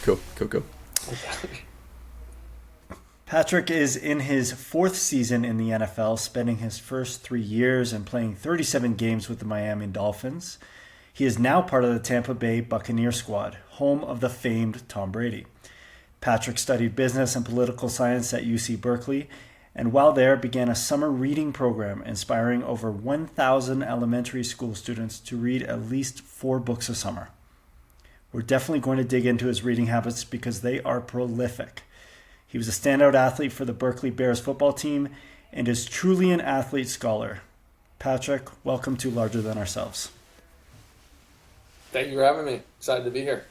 Cool. Patrick is in his 4th season in the NFL, spending his first 3 years and playing 37 games with the Miami Dolphins. He is now part of the Tampa Bay Buccaneer squad, home of the famed Tom Brady. Patrick studied business and political science at UC Berkeley, and while there began a summer reading program inspiring over 1,000 elementary school students to read at least 4 books a summer. We're definitely going to dig into his reading habits because they are prolific. He was a standout athlete for the Berkeley Bears football team and is truly an athlete scholar. Patrick, welcome to Larger Than Ourselves. Thank you for having me. Excited to be here.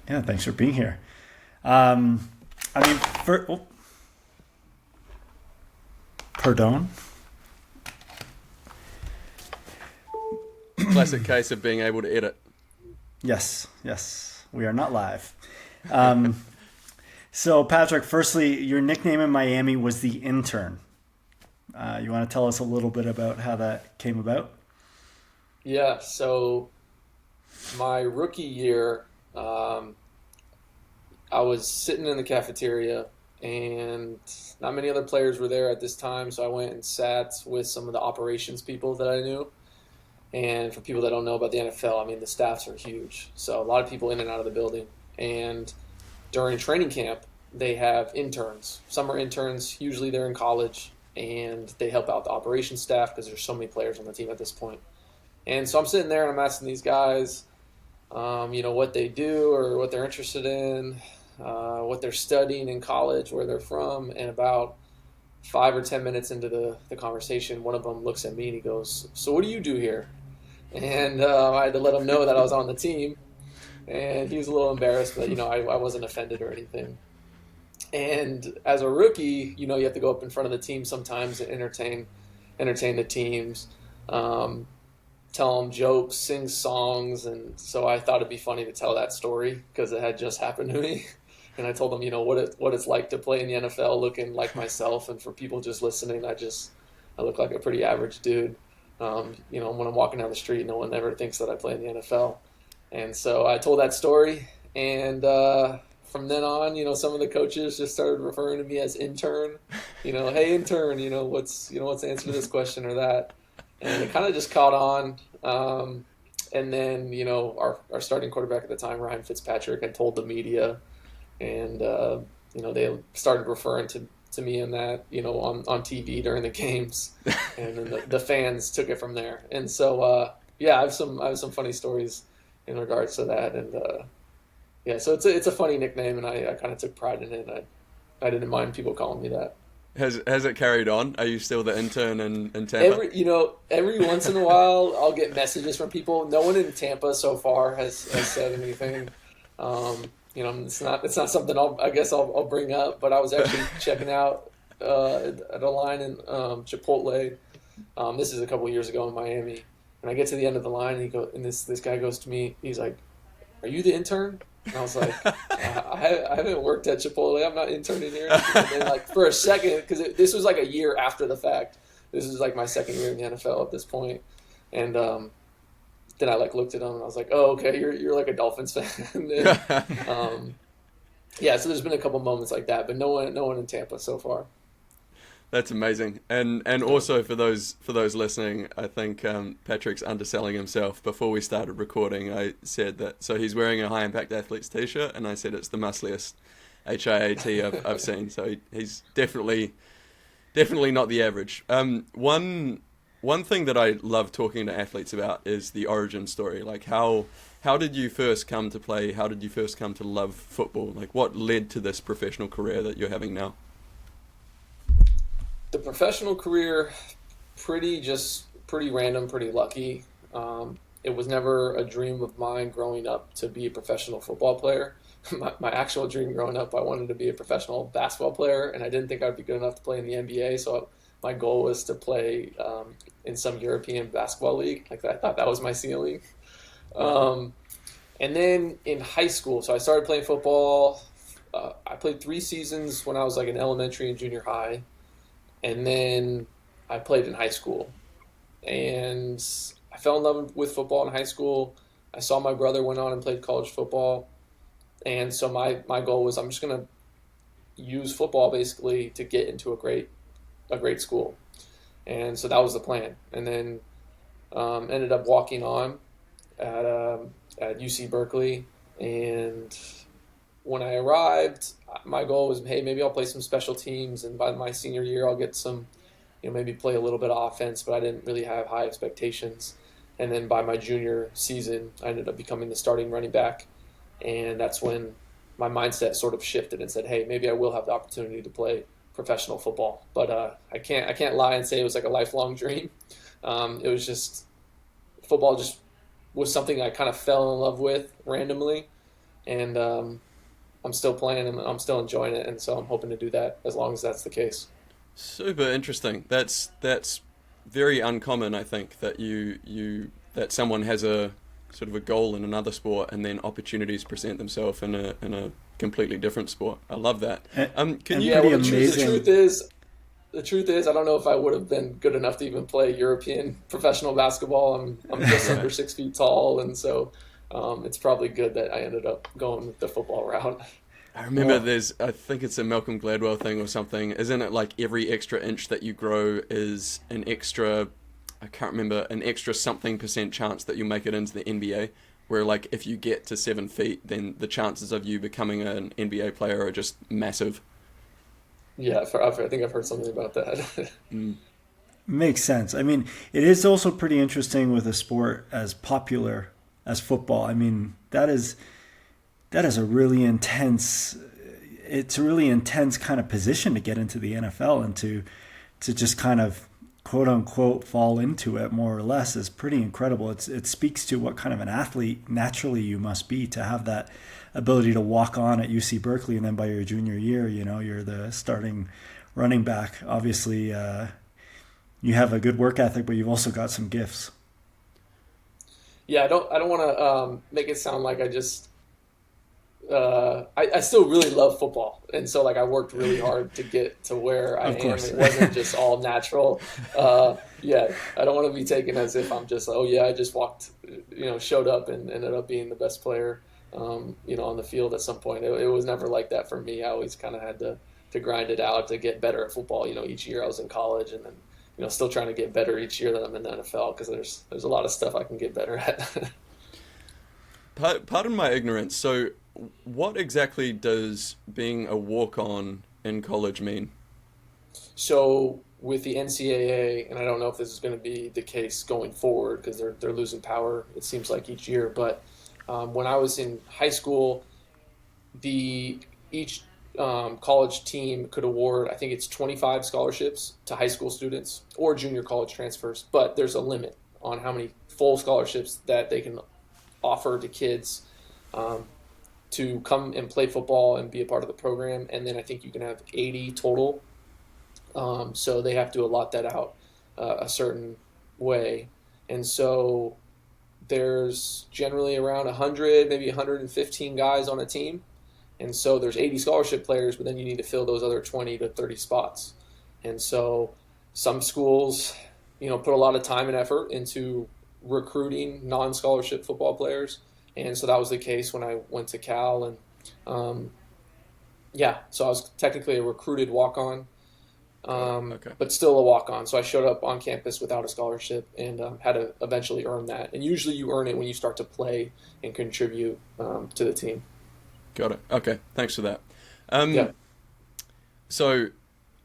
Yeah, thanks for being here. Pardon? Classic case of being able to edit. Yes. We are not live. So, Patrick, firstly, your nickname in Miami was the Intern. You want to tell us a little bit about how that came about? Yeah, so my rookie year, I was sitting in the cafeteria, and not many other players were there at this time, so I went and sat with some of the operations people that I knew. And for people that don't know about the NFL, I mean, the staffs are huge. So a lot of people in and out of the building. And during training camp, they have interns, summer interns. Usually they're in college, and they help out the operations staff because there's so many players on the team at this point. And so I'm sitting there and I'm asking these guys, what they do or what they're interested in, what they're studying in college, where they're from. And about 5 or 10 minutes into the conversation, one of them looks at me and he goes, "So what do you do here?" And I had to let him know that I was on the team. And he was a little embarrassed, but, I wasn't offended or anything. And as a rookie, you have to go up in front of the team sometimes and entertain the teams, tell them jokes, sing songs. And so I thought it'd be funny to tell that story because it had just happened to me. And I told them, what it's like to play in the NFL looking like myself. And for people just listening, I look like a pretty average dude. When I'm walking down the street, no one ever thinks that I play in the NFL. And so I told that story, and from then on, some of the coaches just started referring to me as Intern. Hey, Intern, what's the answer to this question or that? And it kind of just caught on. And then, our starting quarterback at the time, Ryan Fitzpatrick, had told the media, and they started referring to me in that, on TV during the games, and then the fans took it from there. And so, I have some funny stories in regards to that, and so it's a funny nickname, and I kind of took pride in it. I didn't mind people calling me that. Has it carried on? Are you still the intern in Tampa? Every once in a while, I'll get messages from people. No one in Tampa so far has said anything. It's not something I'll bring up. But I was actually checking out at a line in Chipotle. This is a couple of years ago in Miami. And I get to the end of the line, and this guy goes to me. He's like, "Are you the intern?" And I was like, I haven't worked at Chipotle. I'm not interning here. And then, for a second, because this was like a year after the fact. This is like my second year in the NFL at this point. And then I looked at him and I was like, "Oh, okay, you're like a Dolphins fan." And, so there's been a couple moments like that, but no one in Tampa so far. That's amazing, and also for those listening, I think Patrick's underselling himself. Before we started recording, I said that he's wearing a High Impact Athletes t-shirt, and I said it's the muscliest HIA I've seen. So he's definitely not the average. One thing that I love talking to athletes about is the origin story. Like how did you first come to play? How did you first come to love football? Like what led to this professional career that you're having now? The professional career, pretty random, pretty lucky. It was never a dream of mine growing up to be a professional football player. My actual dream growing up, I wanted to be a professional basketball player, and I didn't think I'd be good enough to play in the NBA. So my goal was to play in some European basketball league. I thought that was my ceiling. And then in high school, so I started playing football. I played 3 seasons when I was in elementary and junior high. And then I played in high school, and I fell in love with football in high school. I saw my brother went on and played college football, And so my goal was I'm just going to use football basically to get into a great school. And so that was the plan. And then ended up walking on at UC Berkeley. And when I arrived, my goal was, hey, maybe I'll play some special teams, and by my senior year, I'll get some, maybe play a little bit of offense, but I didn't really have high expectations. And then by my junior season, I ended up becoming the starting running back, and that's when my mindset sort of shifted and said, hey, maybe I will have the opportunity to play professional football. But I can't lie and say it was like a lifelong dream. It was just football just was something I kind of fell in love with randomly, and I'm still playing and I'm still enjoying it, and so I'm hoping to do that as long as that's the case. Super interesting. That's very uncommon, I think, that that someone has a sort of a goal in another sport and then opportunities present themselves in a completely different sport. I love that. Can you? Yeah, well, the truth is, I don't know if I would have been good enough to even play European professional basketball. I'm just under 6 feet tall, and so it's probably good that I ended up going with the football route. I remember I think it's a Malcolm Gladwell thing or something. Isn't it like every extra inch that you grow is an extra, I can't remember, an extra something % chance that you'll make it into the NBA? Where like if you get to 7 feet, then the chances of you becoming an NBA player are just massive. Yeah, I think I've heard something about that. Makes sense. I mean, it is also pretty interesting with a sport as popular as football. I mean, that is a really intense kind of position to get into the NFL, and to just kind of quote unquote fall into it more or less is pretty incredible. It speaks to what kind of an athlete naturally you must be to have that ability to walk on at UC Berkeley, and then by your junior year, you're the starting running back. Obviously, you have a good work ethic, but you've also got some gifts. Yeah, I don't want to make it sound like I just I still really love football, and so like I worked really hard to get to where I am. It wasn't just all natural. Yeah, I don't want to be taken as if I'm just I just walked, showed up and ended up being the best player, on the field at some point. It was never like that for me. I always kind of had to grind it out to get better at football. Each year I was in college, and then still trying to get better each year that I'm in the NFL, because there's a lot of stuff I can get better at. Pardon my ignorance. So, what exactly does being a walk-on in college mean? So, with the NCAA, and I don't know if this is going to be the case going forward because they're losing power, it seems like, each year. But when I was in high school, each college team could award, I think it's 25 scholarships to high school students or junior college transfers, but there's a limit on how many full scholarships that they can offer to kids to come and play football and be a part of the program. And then I think you can have 80 total. So they have to allot that out a certain way. And so there's generally around 100, maybe 115 guys on a team. And so there's 80 scholarship players, but then you need to fill those other 20 to 30 spots. And so some schools, put a lot of time and effort into recruiting non-scholarship football players. And so that was the case when I went to Cal. And so I was technically a recruited walk-on, but still a walk-on. So I showed up on campus without a scholarship and had to eventually earn that. And usually you earn it when you start to play and contribute to the team. Got it. Okay, thanks for that. So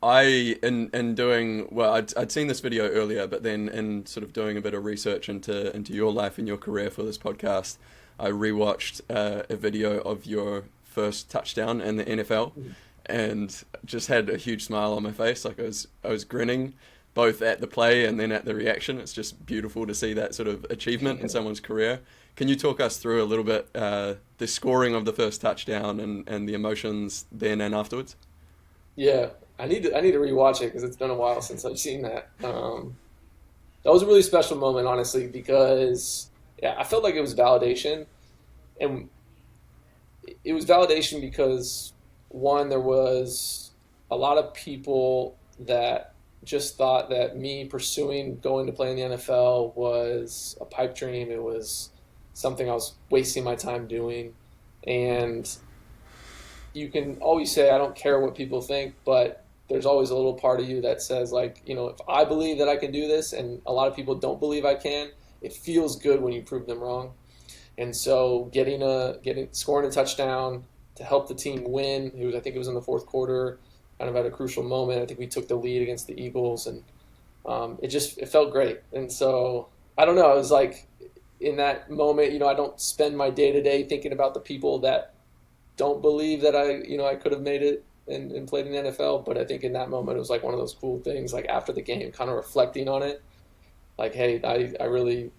in doing, well, I'd seen this video earlier, but then in sort of doing a bit of research into your life and your career for this podcast, I rewatched a video of your first touchdown in the NFL, and just had a huge smile on my face. Like I was grinning both at the play and then at the reaction. It's just beautiful to see that sort of achievement in someone's career. Can you talk us through a little bit the scoring of the first touchdown and the emotions then and afterwards? Yeah, I need to rewatch it because it's been a while since I've seen that. That was a really special moment, honestly, because I felt like it was validation, and it was validation because, one, there was a lot of people that just thought that me pursuing going to play in the NFL was a pipe dream. It was something I was wasting my time doing. And you can always say, I don't care what people think, but there's always a little part of you that says, like, if I believe that I can do this and a lot of people don't believe I can, it feels good when you prove them wrong. And so scoring a touchdown to help the team win, I think it was in the fourth quarter, kind of at a crucial moment. I think we took the lead against the Eagles, and it felt great. And so I don't know, it was like in that moment, I don't spend my day-to-day thinking about the people that don't believe that I could have made it and played in the NFL. But I think in that moment, it was like one of those cool things, like after the game, kind of reflecting on it. Like, hey, I really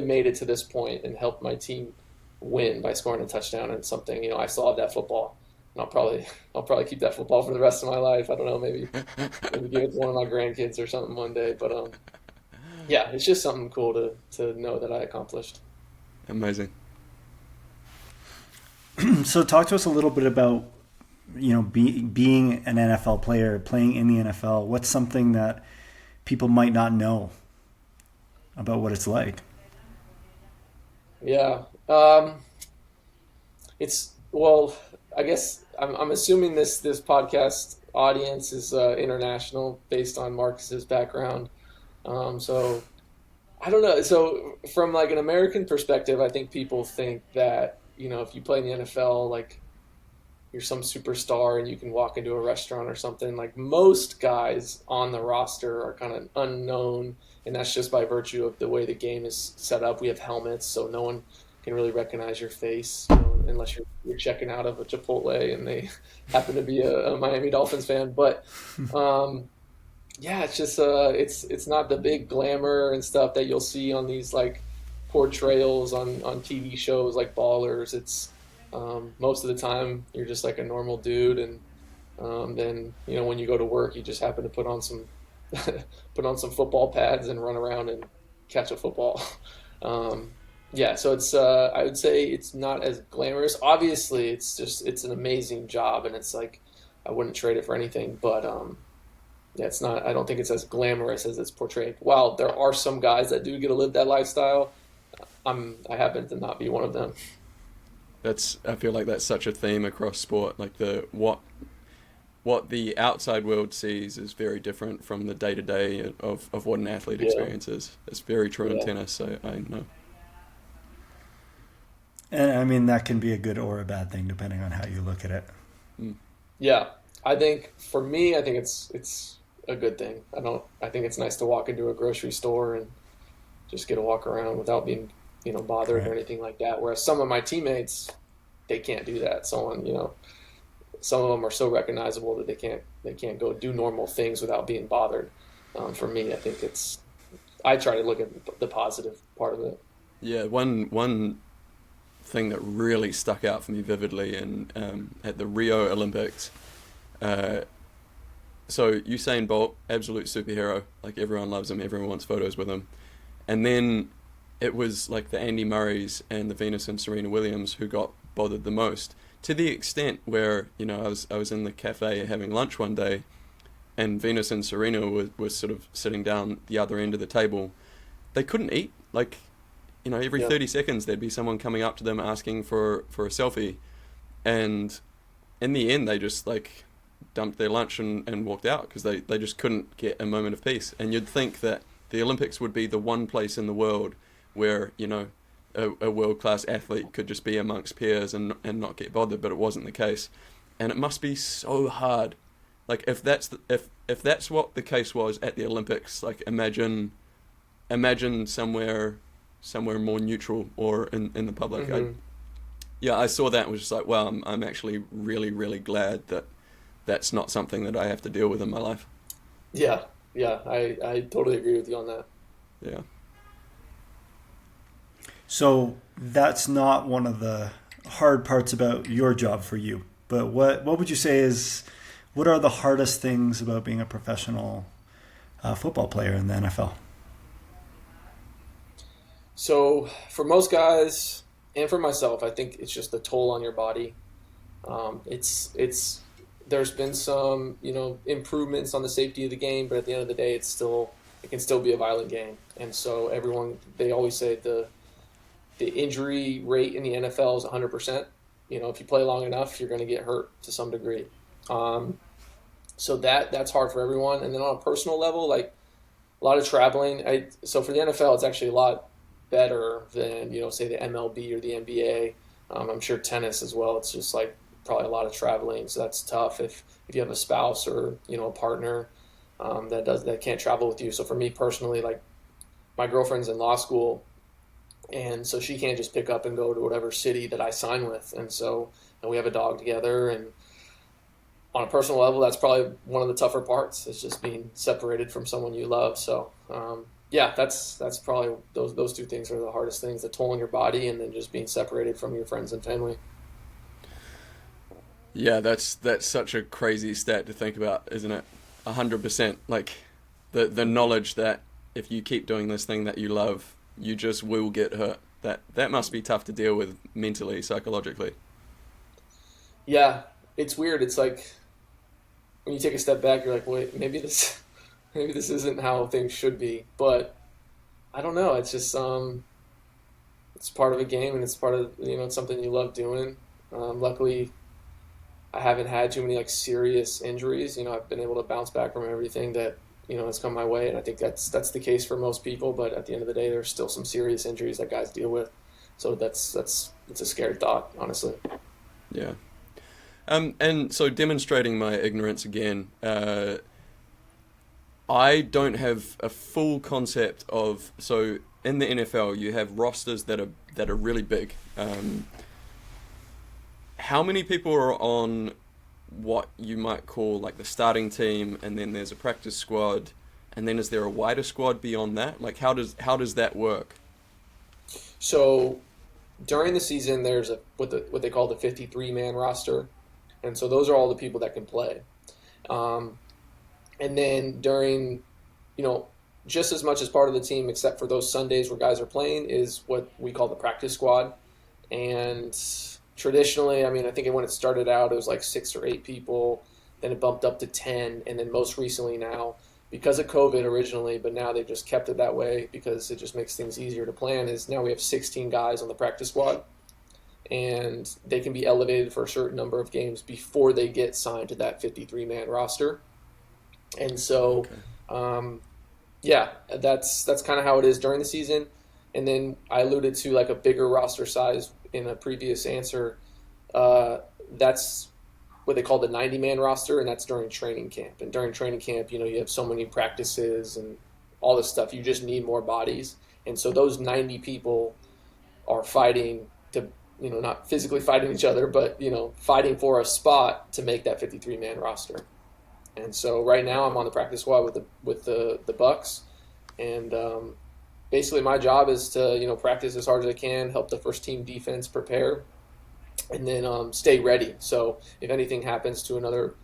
made it to this point and helped my team win by scoring a touchdown and something. I still have that football. And I'll probably keep that football for the rest of my life. I don't know, maybe give it to one of my grandkids or something one day. But yeah, it's just something cool to know that I accomplished. Amazing. So talk to us a little bit about, being an NFL player, playing in the NFL. What's something that people might not know about what it's like? Yeah. I guess I'm assuming this podcast audience is international based on Marcus's background. So I don't know. So from like an American perspective, I think people think that, if you play in the NFL, like you're some superstar and you can walk into a restaurant or something. Like most guys on the roster are kind of unknown, and that's just by virtue of the way the game is set up. We have helmets, so no one can really recognize your face, unless you're checking out of a Chipotle and they happen to be a Miami Dolphins fan. But yeah, it's just it's not the big glamour and stuff that you'll see on these like portrayals on TV shows like Ballers. It's most of the time you're just like a normal dude, and then when you go to work, you just happen to put on some football pads and run around and catch a football. Yeah, so it's I would say it's not as glamorous. Obviously, it's an amazing job, and it's like I wouldn't trade it for anything. But yeah, it's not. I don't think it's as glamorous as it's portrayed. While there are some guys that do get to live that lifestyle, I happen to not be one of them. I feel like that's such a theme across sport. Like what the outside world sees is very different from the day-to-day of what an athlete experiences. It's very true in tennis, so I know. And I mean, that can be a good or a bad thing depending on how you look at it. Yeah, I think for me, I think it's a good thing. I think it's nice to walk into a grocery store and just get a walk around without being bothered or anything like that. Whereas some of my teammates, they can't do that. Some of them are so recognizable that they can't go do normal things without being bothered. For me, I think I try to look at the positive part of it. Yeah, one thing that really stuck out for me vividly at the Rio Olympics. So Usain Bolt, absolute superhero. Like everyone loves him, everyone wants photos with him. And then it was like the Andy Murrays and the Venus and Serena Williams who got bothered the most, to the extent where I was in the cafe having lunch one day, and Venus and Serena was sort of sitting down the other end of the table. They couldn't eat. Like every 30 seconds there'd be someone coming up to them asking for a selfie, and in the end they just like dumped their lunch and walked out because they just couldn't get a moment of peace. And you'd think that the Olympics would be the one place in the world where a world-class athlete could just be amongst peers and not get bothered, but it wasn't the case. And it must be so hard. Like if that's what the case was at the Olympics, like imagine somewhere more neutral or in the public. Mm-hmm. I saw that and was just like, wow, I'm actually really, really glad that that's not something that I have to deal with in my life. Yeah, I totally agree with you on that. Yeah. So that's not one of the hard parts about your job for you. But what would you say what are the hardest things about being a professional football player in the NFL? So for most guys and for myself, I think it's just the toll on your body. There's been some improvements on the safety of the game, but at the end of the day, it can still be a violent game. And so they always say the injury rate in the NFL is 100%. if you play long enough, you're going to get hurt to some degree. So that's hard for everyone. And then on a personal level, like a lot of traveling. So for the NFL, it's actually a lot better than, say the MLB or the NBA. I'm sure tennis as well. It's just like probably a lot of traveling. So that's tough if you have a spouse or, a partner that can't travel with you. So for me personally, like my girlfriend's in law school, and so she can't just pick up and go to whatever city that I sign with. And we have a dog together, and on a personal level, that's probably one of the tougher parts. It's just being separated from someone you love. So, that's probably those two things are the hardest things: the toll on your body, and then just being separated from your friends and family. Yeah, that's such a crazy stat to think about, isn't it? 100%. Like the knowledge that if you keep doing this thing that you love, you just will get hurt. That must be tough to deal with mentally, psychologically. Yeah, it's weird. It's like when you take a step back, you're like, wait, maybe this isn't how things should be. But I don't know. It's just it's part of a game, and it's part of it's something you love doing. Luckily, I haven't had too many like serious injuries. I've been able to bounce back from everything that has come my way, and I think that's the case for most people. But at the end of the day, there's still some serious injuries that guys deal with. So it's a scary thought, honestly. Yeah. And so demonstrating my ignorance again, I don't have a full concept of, so in the NFL you have rosters that are really big. How many people are on what you might call like the starting team, and then there's a practice squad, and then is there a wider squad beyond that? Like how does that work? So during the season, there's what they call the 53-man roster. And so those are all the people that can play. And then during, just as much as part of the team, except for those Sundays where guys are playing, is what we call the practice squad. And traditionally, I think when it started out, it was like 6 or 8 people. Then it bumped up to 10. And then most recently now, because of COVID originally, but now they've just kept it that way because it just makes things easier to plan, is now we have 16 guys on the practice squad. And they can be elevated for a certain number of games before they get signed to that 53-man roster. And so, that's kind of how it is during the season. And then I alluded to like a bigger roster size in a previous answer. That's what they call the 90-man roster, and that's during training camp. And during training camp, you have so many practices and all this stuff. You just need more bodies. And so those 90 people are fighting to – not physically fighting each other, but, fighting for a spot to make that 53-man roster. And so right now I'm on the practice squad with the Bucs. And basically my job is to, practice as hard as I can, help the first team defense prepare, and then stay ready. So if anything happens to another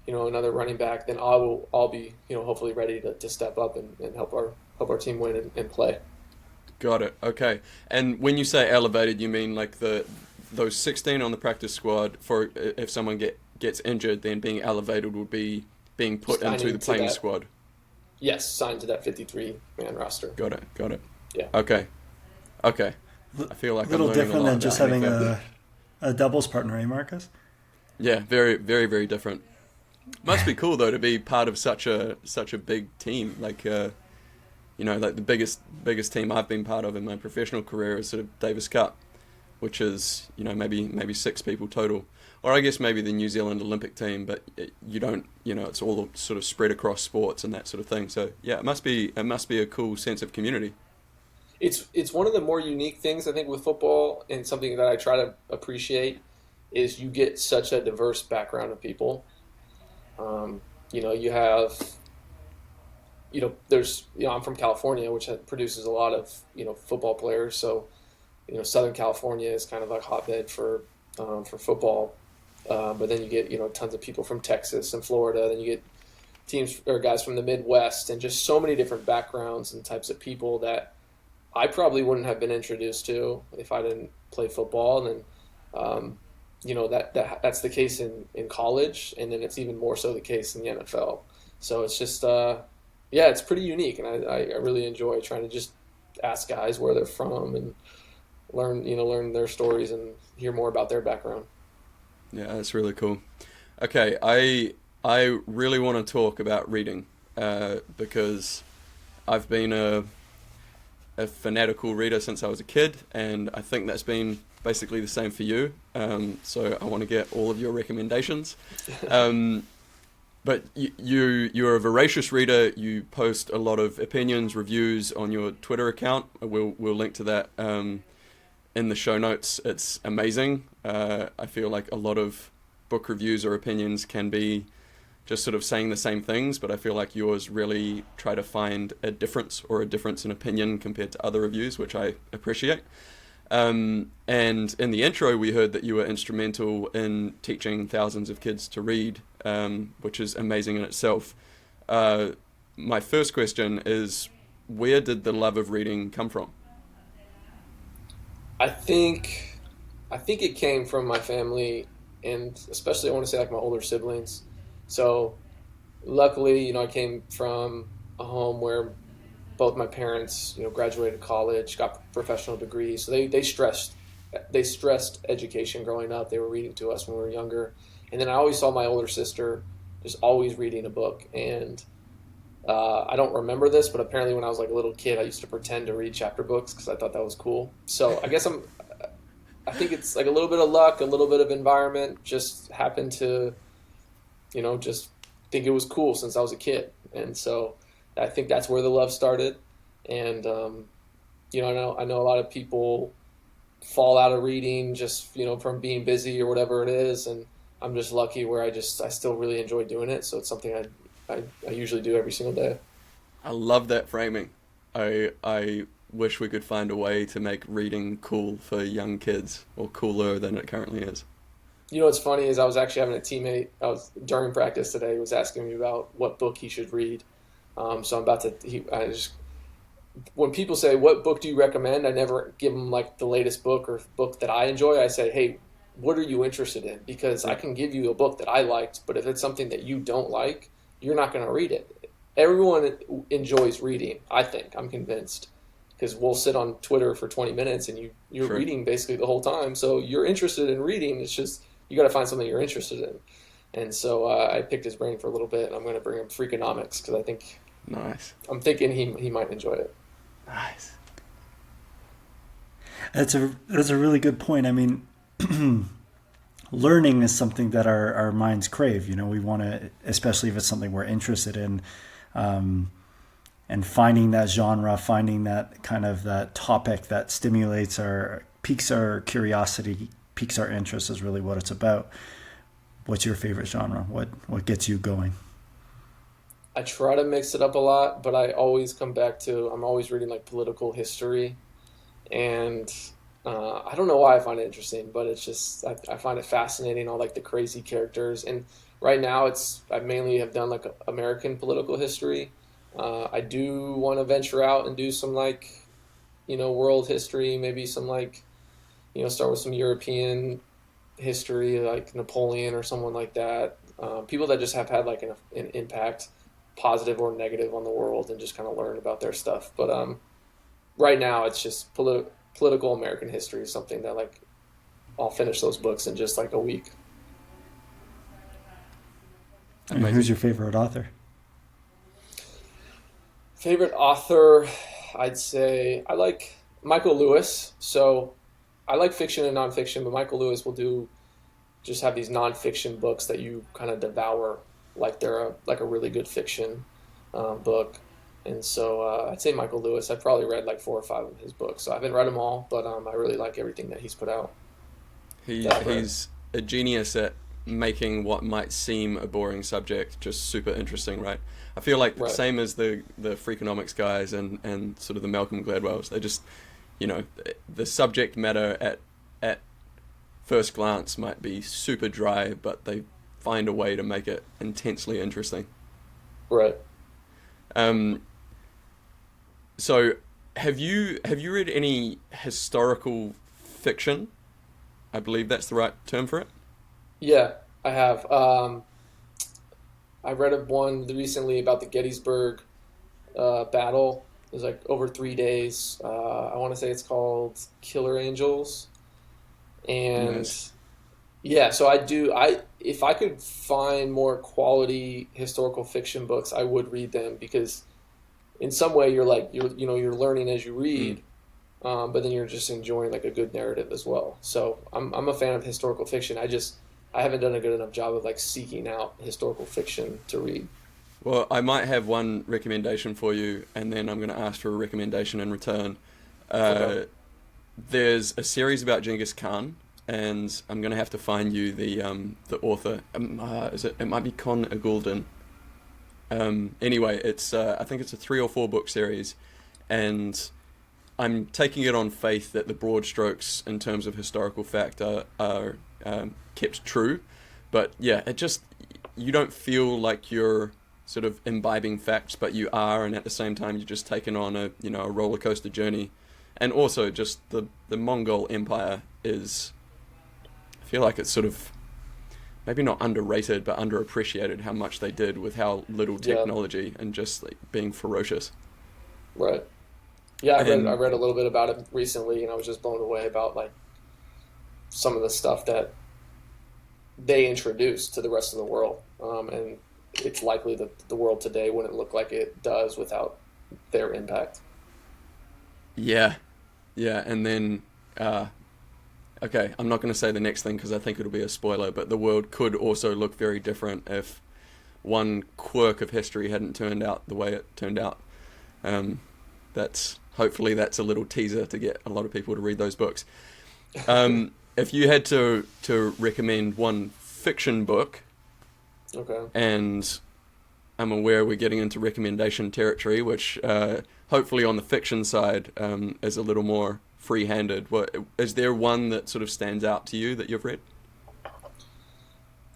running back, then I'll be, hopefully ready to step up and help our team win and play. Got it. Okay. And when you say elevated, you mean like those 16 on the practice squad, for if someone gets injured, then being elevated would be being put into the playing squad? Yes, signed to that 53-man roster. Got it. Yeah. Okay. I feel like a little I'm learning different a lot than just having a doubles partner, eh, Marcus? Yeah, very, very, very different. Must be cool though to be part of such a big team. Like like the biggest team I've been part of in my professional career is sort of Davis Cup, which is maybe 6 people total, or I guess maybe the New Zealand Olympic team, but you don't it's all sort of spread across sports and that sort of thing. So yeah, it must be a cool sense of community. It's one of the more unique things I think with football, and something that I try to appreciate is you get such a diverse background of people. You have. There's, I'm from California, which produces a lot of, football players. So, Southern California is kind of like a hotbed for football. But then you get, tons of people from Texas and Florida. Then you get teams or guys from the Midwest, and just so many different backgrounds and types of people that I probably wouldn't have been introduced to if I didn't play football. And that's the case in college, and then it's even more so the case in the NFL. So it's just, it's pretty unique, and I really enjoy trying to just ask guys where they're from and learn their stories and hear more about their background. Yeah, that's really cool. Okay, I really want to talk about reading because I've been a fanatical reader since I was a kid, and I think that's been basically the same for you. So I want to get all of your recommendations. But you're a voracious reader. You post a lot of opinions, reviews on your Twitter account. We'll link to that in the show notes. It's amazing. I feel like a lot of book reviews or opinions can be just sort of saying the same things, but I feel like yours really try to find a difference in opinion compared to other reviews, which I appreciate. And in the intro, we heard that you were instrumental in teaching thousands of kids to read, which is amazing in itself. My first question is, where did the love of reading come from? I think it came from my family, and especially I want to say like my older siblings. So luckily, I came from a home where both my parents, graduated college, got professional degrees. So they stressed education growing up. They were reading to us when we were younger. And then I always saw my older sister just always reading a book. And I don't remember this, but apparently when I was like a little kid, I used to pretend to read chapter books because I thought that was cool. So I think it's like a little bit of luck, a little bit of environment, just happened to, just think it was cool since I was a kid. And so I think that's where the love started. And, I know a lot of people fall out of reading just, from being busy or whatever it is. And I'm just lucky where I still really enjoy doing it. So it's something I usually do every single day. I love that framing. I wish we could find a way to make reading cool for young kids, or cooler than it currently is. What's funny is I was actually having a teammate, during practice today, he was asking me about what book he should read. So I'm about to, when people say, what book do you recommend? I never give them like the latest book or book that I enjoy. I say, hey, what are you interested in? Because I can give you a book that I liked, but if it's something that you don't like, you're not going to read it. Everyone enjoys reading, I think. I'm convinced. Because we'll sit on Twitter for 20 minutes and you're Sure. reading basically the whole time. So you're interested in reading. It's just, you got to find something you're interested in. And so I picked his brain for a little bit, and I'm going to bring him Freakonomics because Nice. I'm thinking he might enjoy it. Nice. That's a really good point. I mean, learning is something that our minds crave. We want to, especially if it's something we're interested in, and finding that genre, finding that kind of that topic that piques our curiosity, piques our interest is really what it's about. What's your favorite genre? What gets you going? I try to mix it up a lot, but I always come back to, I'm always reading like political history. And I don't know why I find it interesting, but it's just, I find it fascinating, all like the crazy characters. And right now I mainly have done like American political history. I do want to venture out and do some like, world history, maybe some like, start with some European history, like Napoleon or someone like that. People that just have had like an impact, positive or negative, on the world, and just kind of learn about their stuff. But right now it's just political American history is something that like I'll finish those books in just like a week. And who's your favorite author? Favorite author, I'd say I like Michael Lewis. So I like fiction and nonfiction, but Michael Lewis will just have these nonfiction books that you kind of devour like they're a really good fiction book. And so I'd say Michael Lewis. I've probably read like 4 or 5 of his books. So I haven't read them all, but I really like everything that he's put out. He's a genius at making what might seem a boring subject just super interesting, right? I feel like Right. same as the Freakonomics guys and sort of the Malcolm Gladwells. They just, the subject matter at first glance might be super dry, but they find a way to make it intensely interesting. Right. So have you read any historical fiction? I believe that's the right term for it. Yeah, I have. I read one recently about the Gettysburg battle. It was like over 3 days. I want to say it's called Killer Angels. And Nice. Yeah, so I do. If I could find more quality historical fiction books, I would read them because in some way you're learning as you Mm. read, but then you're just enjoying like a good narrative as well. So I'm a fan of historical fiction. I haven't done a good enough job of like seeking out historical fiction to read. Well, I might have one recommendation for you, and then I'm going to ask for a recommendation in return. Okay. Uh, there's a series about Genghis Khan, and I'm going to have to find you the author. Is it? It might be Con Agulden. Anyway, it's I think it's a 3 or 4 book series, and I'm taking it on faith that the broad strokes in terms of historical fact are kept true. But yeah, it just, you don't feel like you're sort of imbibing facts, but you are, and at the same time you're just taking on a roller coaster journey. And also just the Mongol Empire is, I feel like it's sort of maybe not underrated but underappreciated how much they did with how little Yeah. technology and just like being ferocious. Right. Yeah, I And read a little bit about it recently, and I was just blown away about like some of the stuff that they introduced to the rest of the world. And it's likely that the world today wouldn't look like it does without their impact. yeah, yeah, and then okay, I'm not going to say the next thing because I think it'll be a spoiler, but the world could also look very different if one quirk of history hadn't turned out the way it turned out. Um, that's hopefully that's a little teaser to get a lot of people to read those books. If you had to recommend one fiction book, Okay. and I'm aware we're getting into recommendation territory, which hopefully on the fiction side is a little more free-handed. What is there one that sort of stands out to you that you've read?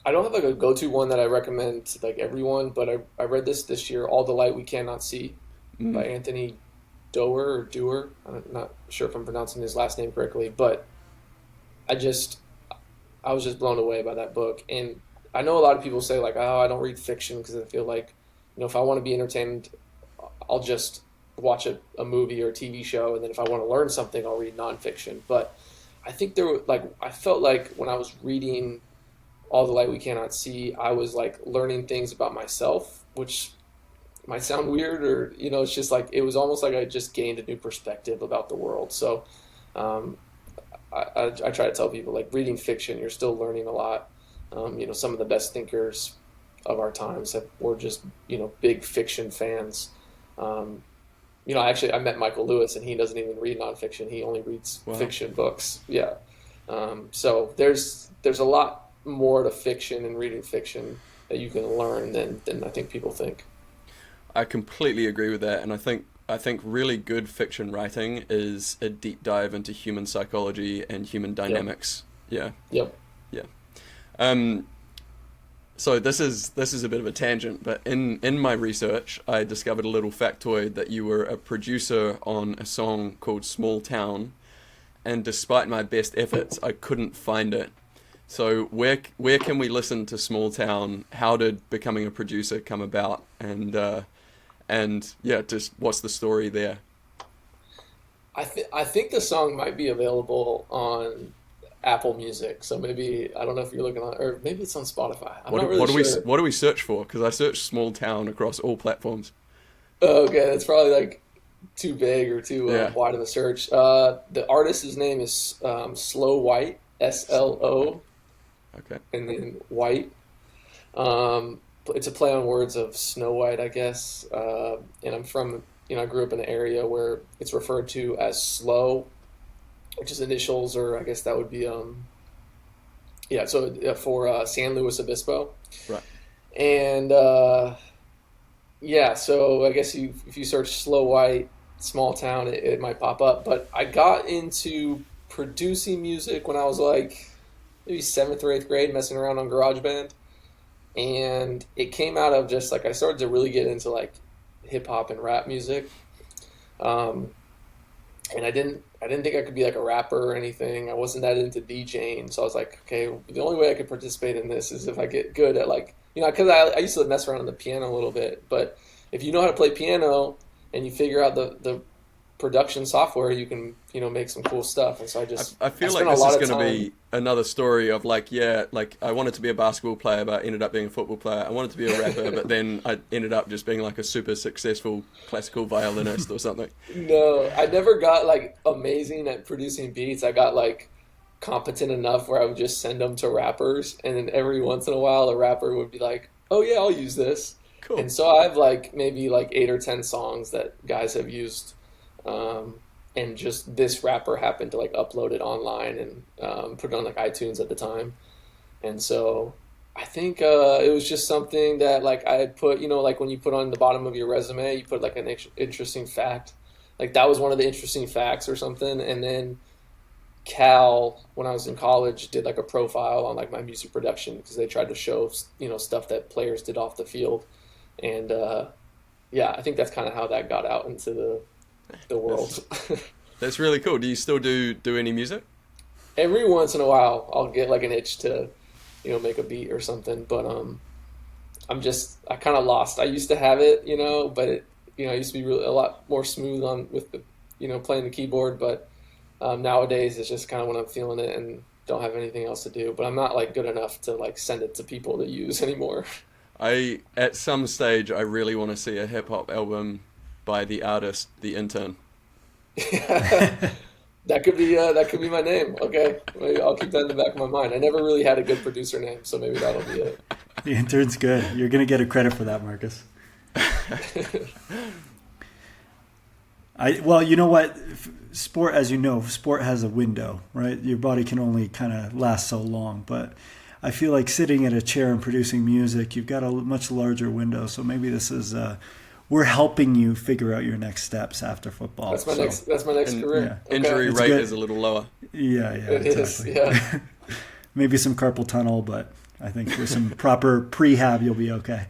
I don't have like a go-to one that I recommend to like everyone, but I read this year, All the Light We Cannot See by Mm. Anthony Doerr or Dewar. I'm not sure if I'm pronouncing his last name correctly, but I just I was just blown away by that book. And I know a lot of people say like, "Oh, I don't read fiction because I feel like, if I want to be entertained, I'll just watch a movie or a TV show, and then if I want to learn something, I'll read nonfiction." But I think I felt like when I was reading All the Light We Cannot See, I was like learning things about myself, which might sound weird, or it's just like it was almost like I just gained a new perspective about the world. So um, I try to tell people like reading fiction, you're still learning a lot. Some of the best thinkers of our times were just big fiction fans. Um, I met Michael Lewis, and he doesn't even read nonfiction. He only reads Wow. fiction books. Yeah. So there's a lot more to fiction and reading fiction that you can learn than I think people think. I completely agree with that, and I think really good fiction writing is a deep dive into human psychology and human Yep. dynamics. Yeah, Yep. yeah. Um, so this is a bit of a tangent, but in my research, I discovered a little factoid that you were a producer on a song called "Small Town," and despite my best efforts, I couldn't find it. So where can we listen to "Small Town"? How did becoming a producer come about? And yeah, just what's the story there? I think the song might be available on Apple Music. So maybe I don't know if you're looking on, or maybe it's on Spotify. I'm What not do, really what do we sure. what do we search for? Because I searched "Small Town" across all platforms. Oh, okay, that's probably like too big or too Yeah. wide of a search. The artist's name is Slow White, SLO, Okay. and then White. It's a play on words of Snow White, I guess. And I'm from, I grew up in an area where it's referred to as Slow, which is initials, or I guess that would be, yeah, so for San Luis Obispo. Right. And yeah, so I guess if you search Slow White, small town, it might pop up. But I got into producing music when I was like maybe seventh or eighth grade, messing around on GarageBand, and it came out of just like I started to really get into like hip hop and rap music. Um, and I didn't think I could be like a rapper or anything. I wasn't that into DJing, so I was like, okay, the only way I could participate in this is if I get good at like because I used to mess around on the piano a little bit, but if you know how to play piano and you figure out the production software, you can, make some cool stuff. And so I feel like this is going to be another story of like I wanted to be a basketball player, but I ended up being a football player. I wanted to be a rapper, but then I ended up just being like a super successful classical violinist or something. No, I never got like amazing at producing beats. I got like competent enough where I would just send them to rappers, and then every once in a while a rapper would be like, oh yeah, I'll use this. Cool. And so I have like maybe like 8 or 10 songs that guys have used, and just this rapper happened to like upload it online and put it on like iTunes at the time. And so I think it was just something that like I had put, like when you put on the bottom of your resume, you put like an interesting fact. Like that was one of the interesting facts or something. And then Cal, when I was in college, did like a profile on like my music production because they tried to show, stuff that players did off the field. And I think that's kind of how that got out into the world. That's really cool. Do you still do any music? Every once in a while, I'll get like an itch to, make a beat or something. But I kind of lost. I used to have it, but it, I used to be really a lot more smooth on with the, playing the keyboard. But nowadays, it's just kind of when I'm feeling it and don't have anything else to do. But I'm not like good enough to like send it to people to use anymore. At some stage, I really want to see a hip hop album by the artist, the Intern. That could be my name. Okay, maybe I'll keep that in the back of my mind. I never really had a good producer name, so maybe that'll be it. The Intern's good. You're gonna get a credit for that, Marcus. Well, you know what? Sport, as you know, sport has a window, right? Your body can only kind of last so long, but I feel like sitting in a chair and producing music, you've got a much larger window. So maybe this is we're helping you figure out your next steps after football. That's my next career. Yeah. Okay. Injury rate is a little lower. Yeah, it is. Yeah. Maybe some carpal tunnel, but I think with some proper prehab, you'll be okay.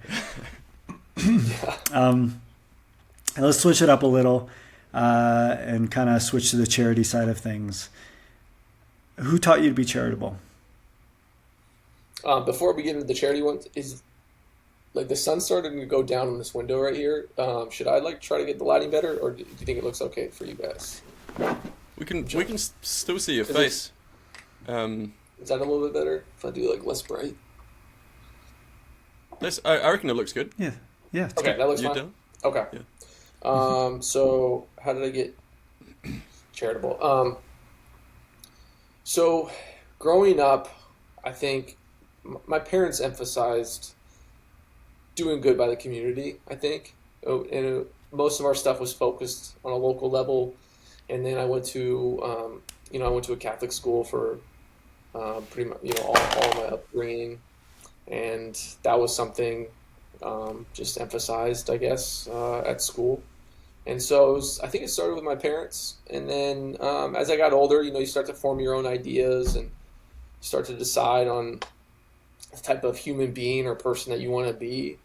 Let's switch it up a little and kind of switch to the charity side of things. Who taught you to be charitable? Before we get into the charity ones, is like the sun's starting to go down in this window right here. Should I like try to get the lighting better, or do you think it looks okay for you guys? We can still see your face. Is that a little bit better if I do like less bright? I reckon it looks good. Yeah. Okay, good. that looks You fine. done? Okay. Yeah. So how did I get charitable? So growing up, I think my parents emphasized doing good by the community, I think. And most of our stuff was focused on a local level. And then I went to, a Catholic school for pretty much, all my upbringing. And that was something just emphasized, I guess, at school. And so I think it started with my parents. And then as I got older, you start to form your own ideas and start to decide on the type of human being or person that you want to be.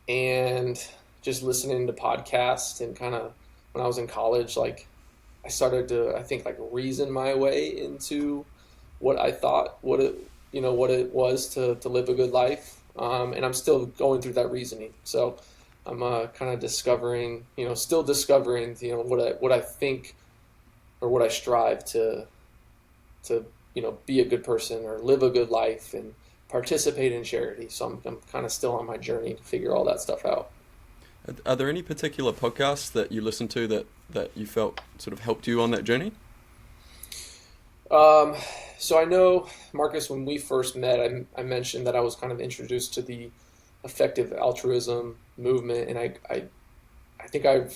And just listening to podcasts and kind of when I was in college, like I started to, I think, like reason my way into what I thought, what it was to live a good life. And I'm still going through that reasoning. So I'm kind of discovering, still discovering, what I think or what I strive to be a good person or live a good life and participate in charity. So I'm kind of still on my journey to figure all that stuff out. Are there any particular podcasts that you listen to that you felt sort of helped you on that journey? So I know, Marcus, when we first met, I mentioned that I was kind of introduced to the effective altruism movement, and I think I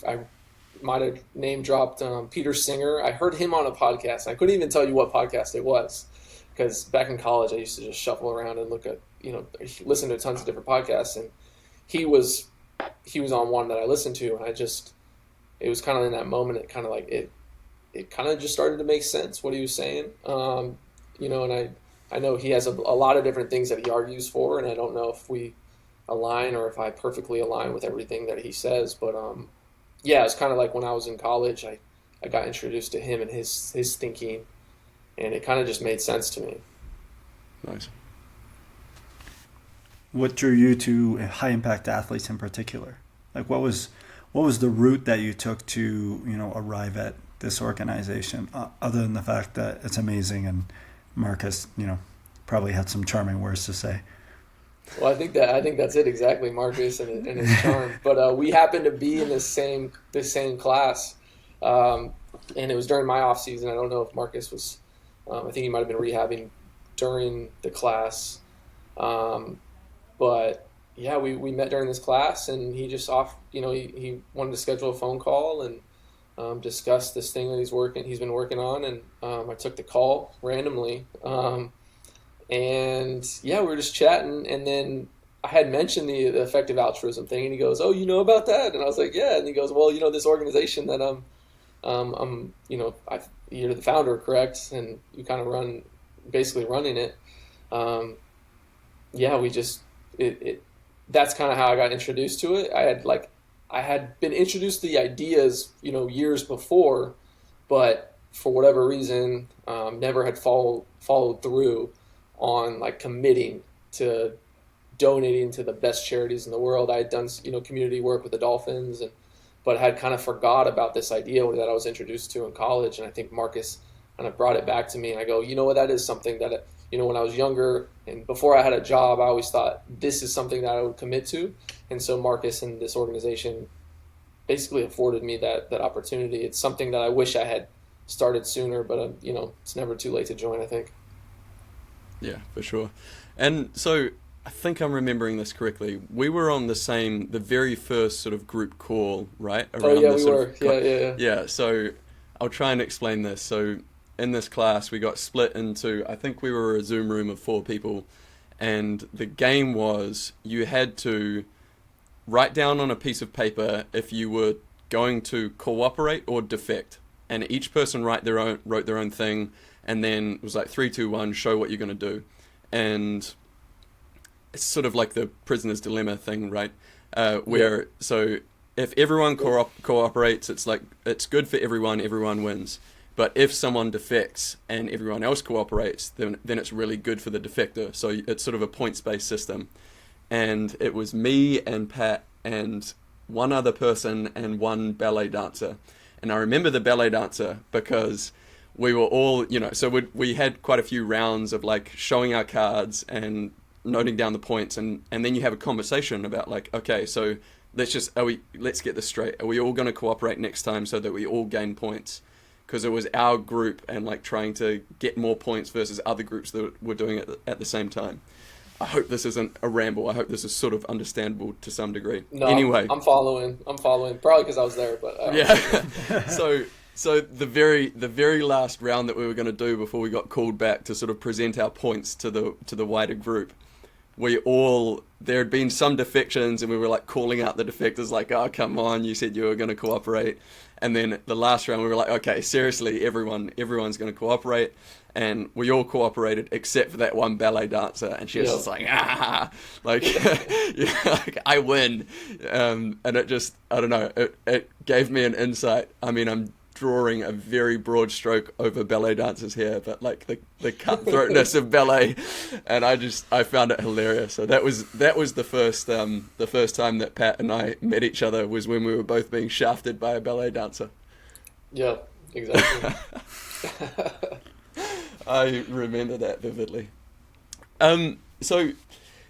might have name dropped Peter Singer. I heard him on a podcast. I couldn't even tell you what podcast it was because back in college I used to just shuffle around and look at, listen to tons of different podcasts, and he was on one that I listened to, and it was kind of in that moment, it kind of like it kind of just started to make sense what he was saying. And I know he has a lot of different things that he argues for, and I don't know if we align or if I perfectly align with everything that he says. But it's kind of like when I was in college, I got introduced to him and his thinking, and it kind of just made sense to me. Nice. What drew you to high impact athletes in particular? Like what was what was the route that you took to, arrive at this organization, other than the fact that it's amazing and Marcus, probably had some charming words to say? Well, I think that's it exactly, Marcus and his charm. But we happened to be in this same class, and it was during my off season. I don't know if Marcus was. I think he might have been rehabbing during the class, but yeah, we met during this class, and he just he wanted to schedule a phone call and discuss this thing that he's been working on, and I took the call randomly. And yeah, we were just chatting, and then I had mentioned the effective altruism thing, and he goes, "Oh, you know about that?" And I was like, "Yeah." And he goes, "Well, this organization that you're the founder, correct? And you kind of basically running it." Yeah, that's kind of how I got introduced to it. I had been introduced to the ideas, years before, but for whatever reason, never had followed through on committing to donating to the best charities in the world. I had done community work with the Dolphins, but had kind of forgot about this idea that I was introduced to in college. And I think Marcus kind of brought it back to me, and I go, that is something that when I was younger and before I had a job, I always thought this is something that I would commit to. And so Marcus and this organization basically afforded me that opportunity. It's something that I wish I had started sooner, but it's never too late to join, I think. Yeah, for sure. And so I think I'm remembering this correctly. We were on the very first sort of group call, right? Around we were. Yeah. Yeah, so I'll try and explain this. So in this class, we got split into, I think we were a Zoom room of 4 people, and the game was you had to write down on a piece of paper if you were going to cooperate or defect. And each person wrote their own thing, and then it was like 3, 2, 1, show what you're going to do. And it's sort of like the prisoner's dilemma thing, right? So if everyone cooperates, it's good for everyone wins. But if someone defects and everyone else cooperates, then it's really good for the defector. So it's sort of a points-based system. And it was me and Pat and one other person and one ballet dancer. And I remember the ballet dancer because we were all, so we had quite a few rounds of showing our cards and noting down the points, and then you have a conversation about okay, so let's get this straight. Are we all going to cooperate next time so that we all gain points? Because it was our group and trying to get more points versus other groups that were doing it at the same time. I hope this isn't a ramble. I hope this is sort of understandable to some degree. No, anyway, I'm following. Probably because I was there, but yeah. So the very last round that we were going to do before we got called back to sort of present our points to the wider group, there had been some defections, and we were calling out the defectors "Oh, come on, you said you were going to cooperate." And then the last round we were okay, seriously, everyone's going to cooperate. And we all cooperated except for that one ballet dancer, and she was just I win. And it just, I don't know, it gave me an insight. I mean, I'm drawing a very broad stroke over ballet dancers here, but the cutthroatness of ballet, and I found it hilarious. So that was the first time that Pat and I met each other, was when we were both being shafted by a ballet dancer. Yeah, exactly. I remember that vividly. So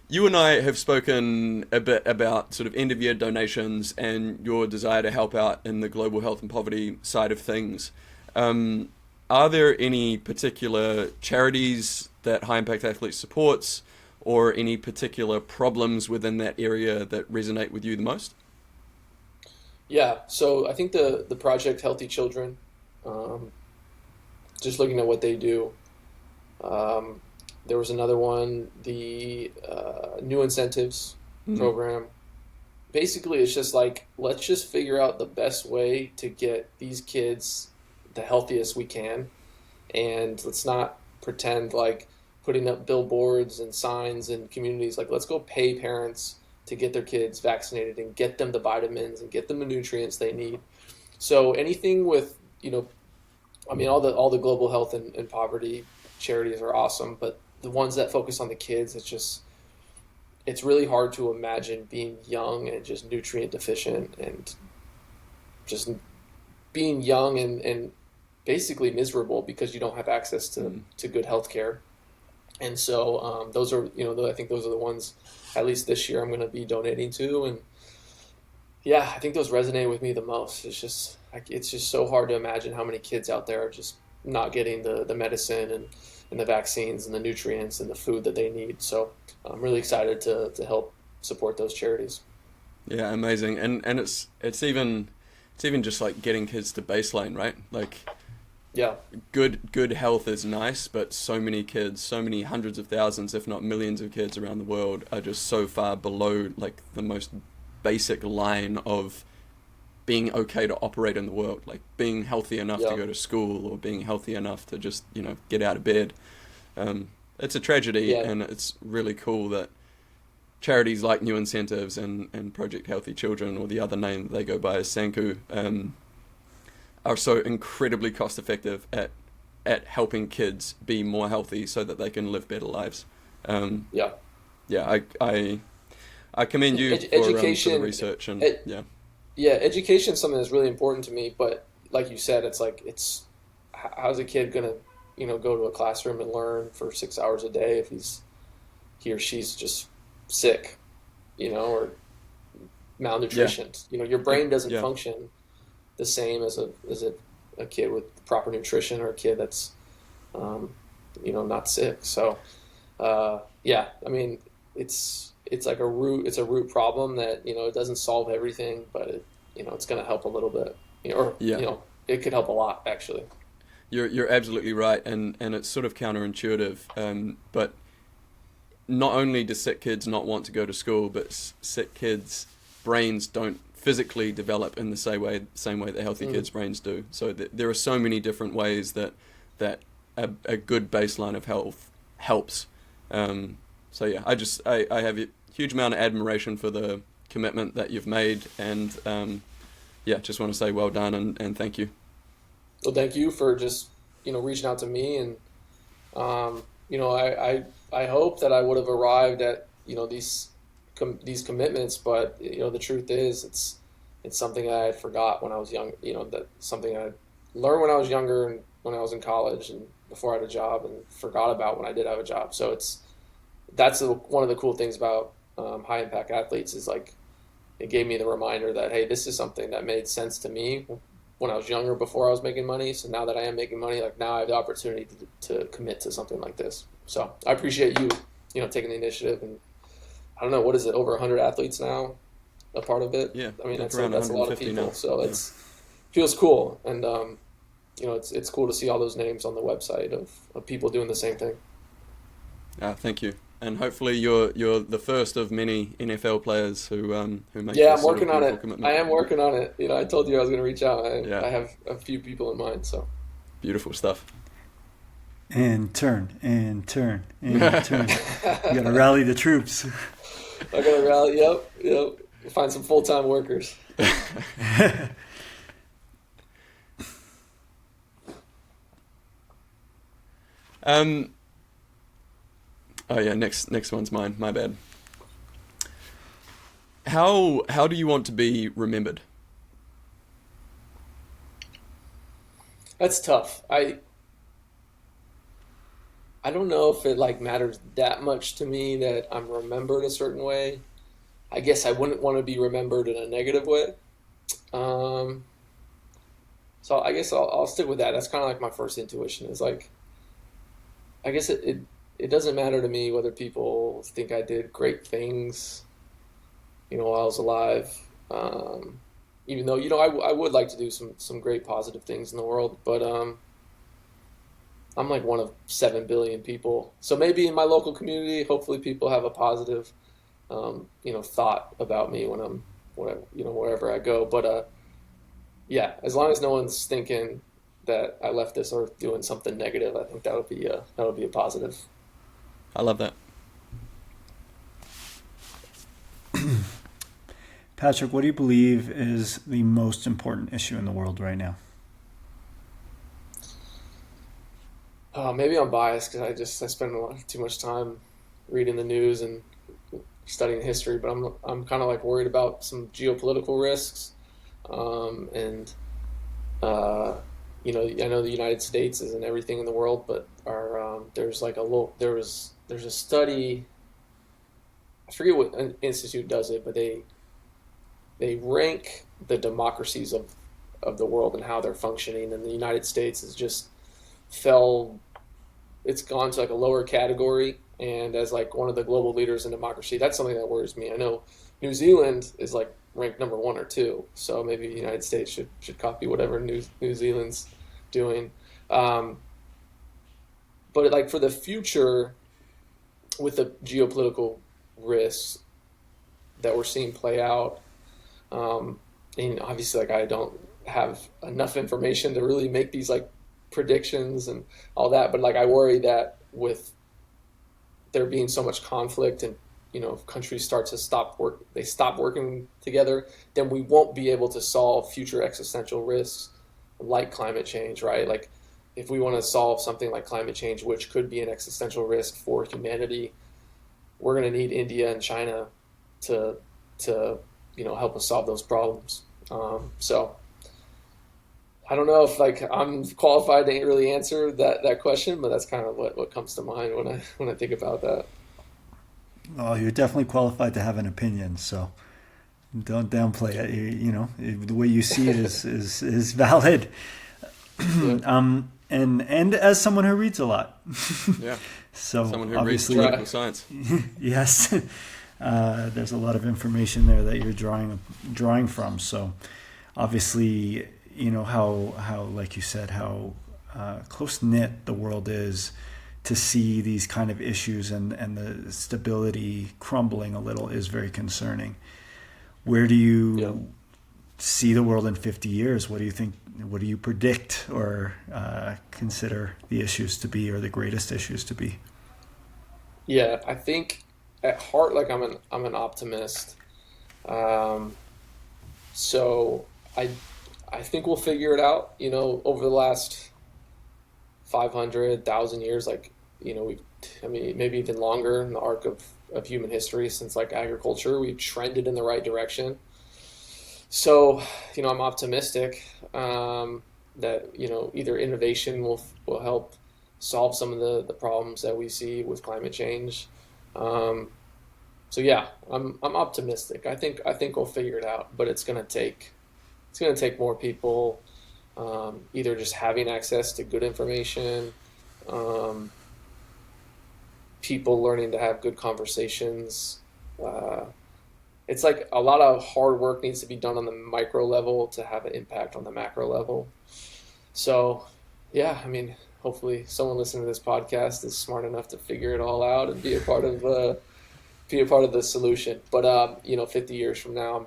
you and I have spoken a bit about sort of end-of-year donations and your desire to help out in the global health and poverty side of things. Are there any particular charities that High Impact Athletes supports, or any particular problems within that area that resonate with you the most? Yeah, so I think the project Healthy Children, just looking at what they do. There was another one, the New Incentives program. Basically, it's just let's just figure out the best way to get these kids the healthiest we can. And let's not pretend putting up billboards and signs in communities. Let's go pay parents to get their kids vaccinated and get them the vitamins and get them the nutrients they need. So anything with, all the global health and poverty charities are awesome, but the ones that focus on the kids, it's really hard to imagine being young and just nutrient deficient and just being young and basically miserable because you don't have access to good health care. And so those are, I think those are the ones, at least this year, I'm going to be donating to. And yeah, I think those resonate with me the most. It's just so hard to imagine how many kids out there are just not getting the medicine and the vaccines and the nutrients and the food that they need. So I'm really excited to help support those charities. Yeah, amazing. And it's even just like getting kids to baseline, right? Like, yeah, good health is nice, but so many kids, so many hundreds of thousands, if not millions of kids around the world are just so far below like the most basic line of being okay to operate in the world, like being healthy enough to go to school or being healthy enough to just, get out of bed. It's a tragedy, and it's really cool that charities like New Incentives and Project Healthy Children, or the other name they go by is Sanku, are so incredibly cost effective at helping kids be more healthy so that they can live better lives. I commend you for the research and education is something that's really important to me. But like you said, it's how's a kid gonna go to a classroom and learn for 6 hours a day if he or she's just sick, or malnutritioned. Your brain doesn't function the same as a kid with proper nutrition or a kid that's not sick. So I mean it's like a root problem that it doesn't solve everything, but it's going to help a little bit, it could help a lot actually. You're absolutely right, and it's sort of counterintuitive, but not only do sick kids not want to go to school, but sick kids' brains don't physically develop in the same way that healthy kids' brains do. So there are so many different ways that a good baseline of health helps. So yeah, I have a huge amount of admiration for the commitment that you've made, and just want to say well done and thank you. Well, thank you for just reaching out to me, and I hope that I would have arrived at these commitments, but the truth is it's something that I forgot when I was young. That something I learned when I was younger and when I was in college and before I had a job, and forgot about when I did have a job. So that's one of the cool things about high impact athletes is like it gave me the reminder that, hey, this is something that made sense to me when I was younger before I was making money. So now that I am making money, like now I have the opportunity to commit to something like this. So I appreciate you taking the initiative, and I don't know, what is it, over 100 athletes now a part of it? Yeah, I mean, that's a around lot of people. now. So feels cool, and it's cool to see all those names on the website of people doing the same thing. Thank you, and hopefully you're the first of many NFL players who make. Yeah, I'm working on it. Commitment. I am working on it. I told you I was going to reach out. Yeah. I have a few people in mind. So beautiful stuff. Intern. You gotta rally the troops. I gotta rally. Yep. Find some full-time workers. Oh yeah, next one's mine. My bad. How do you want to be remembered? That's tough. I don't know if it matters that much to me that I'm remembered a certain way. I guess I wouldn't want to be remembered in a negative way. So I guess I'll stick with that. That's kind of like my first intuition is like, I guess it doesn't matter to me whether people think I did great things, while I was alive. Even though, I would like to do some great positive things in the world, but I'm like one of 7 billion people. So maybe in my local community, hopefully people have a positive, thought about me when I'm, wherever I go. But as long as no one's thinking that I left this earth doing something negative, I think that would be a positive. I love that. Patrick, what do you believe is the most important issue in the world right now? Maybe I'm biased because I spend too much time reading the news and studying history, but I'm kind of worried about some geopolitical risks. And I know the United States isn't everything in the world, but there's like there's a study. I forget what an institute does it, but they rank the democracies of the world and how they're functioning, and the United States has just fell. It's gone to like a lower category, and as like one of the global leaders in democracy, that's something that worries me. I know New Zealand is like ranked number 1 or 2, so maybe the United States should copy whatever New Zealand's doing. But like for the future, with the geopolitical risks that we're seeing play out, and obviously like I don't have enough information to really make these like predictions and all that, but like I worry that with there being so much conflict and if countries start to stop working together, then we won't be able to solve future existential risks like climate change, right? Like if we want to solve something like climate change, which could be an existential risk for humanity, we're going to need India and China to help us solve those problems. So I don't know if like I'm qualified to really answer that question, but that's kind of what comes to mind when I think about that. Oh, you're definitely qualified to have an opinion, so don't downplay it. The way you see it is valid. And as someone who reads a lot, yeah. So someone who reads obviously, political science. Yes, there's a lot of information there that you're drawing from. So obviously, how like you said, how close knit the world is. To see these kind of issues and the stability crumbling a little is very concerning. Where do you see the world in 50 years? What do you think? What do you predict or consider the issues to be, or the greatest issues to be? Yeah, I think at heart, like I'm an optimist. So I think we'll figure it out. Over the last 500,000 years, maybe even longer in the arc of human history since like agriculture, we've trended in the right direction. So, I'm optimistic that, either innovation will help solve some of the problems that we see with climate change. So yeah, I'm optimistic. I think we'll figure it out, but it's gonna take more people either just having access to good information, people learning to have good conversations. It's like a lot of hard work needs to be done on the micro level to have an impact on the macro level. So, yeah, hopefully someone listening to this podcast is smart enough to figure it all out and be a part of the solution. But 50 years from now,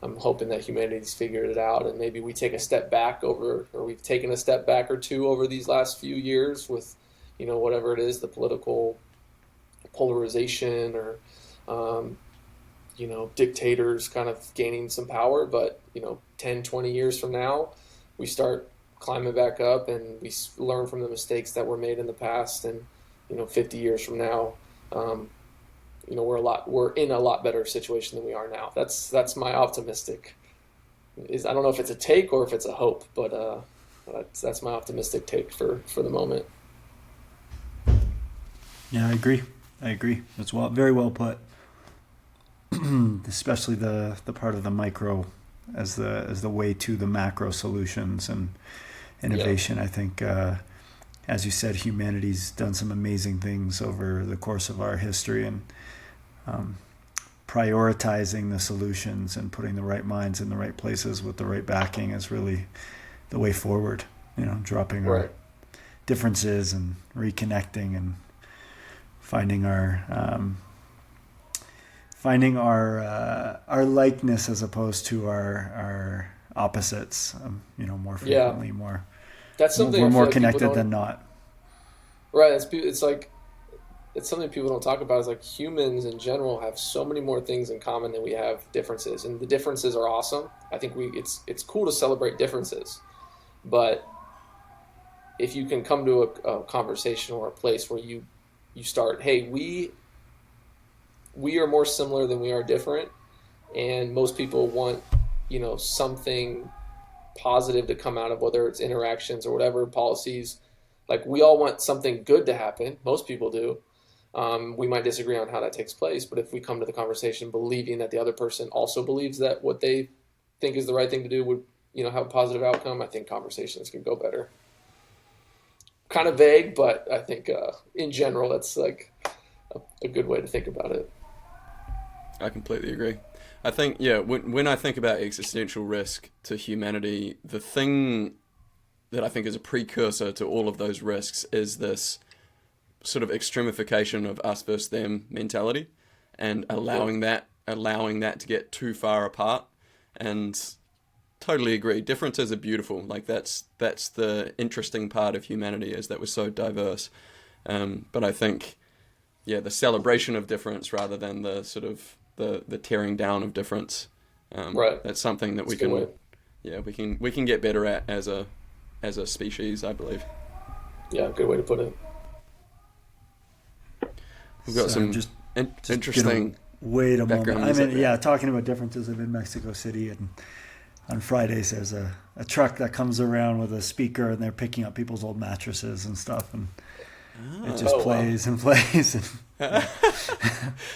I'm hoping that humanity's figured it out, and maybe we take a step back or we've taken a step back or two over these last few years with, whatever it is, the political polarization or, dictators kind of gaining some power. But, 10, 20 years from now, we start climbing back up and we learn from the mistakes that were made in the past. And, 50 years from now, we're in a lot better situation than we are now. That's my optimistic. I don't know if it's a take or if it's a hope, but that's my optimistic take for the moment. Yeah, I agree. That's very well put. Especially the part of the micro as the way to the macro solutions and innovation. Yeah. I think, as you said, humanity's done some amazing things over the course of our history, and prioritizing the solutions and putting the right minds in the right places with the right backing is really the way forward. Dropping our differences and reconnecting and finding our likeness as opposed to our opposites. More frequently, more. That's something we're more connected than not. Right. It's something people don't talk about. Is like humans in general have so many more things in common than we have differences, and the differences are awesome. I think it's cool to celebrate differences, but if you can come to a conversation or a place where you start, hey, we are more similar than we are different, and most people want something positive to come out of, whether it's interactions or whatever policies. Like, we all want something good to happen. Most people do. We might disagree on how that takes place, but if we come to the conversation believing that the other person also believes that what they think is the right thing to do would, have a positive outcome, I think conversations can go better. Kind of vague, but I think in general, that's like a good way to think about it. I completely agree. I think, yeah, when I think about existential risk to humanity, the thing that I think is a precursor to all of those risks is this sort of extremification of us versus them mentality, and allowing that to get too far apart. And totally agree, differences are beautiful. Like, that's the interesting part of humanity, is that we're so diverse. But I think, yeah, the celebration of difference rather than the sort of the tearing down of difference. Right. That's something that we can get better at as a species, I believe. Yeah, good way to put it. We've got some just interesting. Wait a moment. Music talking about differences. I'm in Mexico City, and on Fridays there's a truck that comes around with a speaker, and they're picking up people's old mattresses and stuff, and it just plays and plays. And,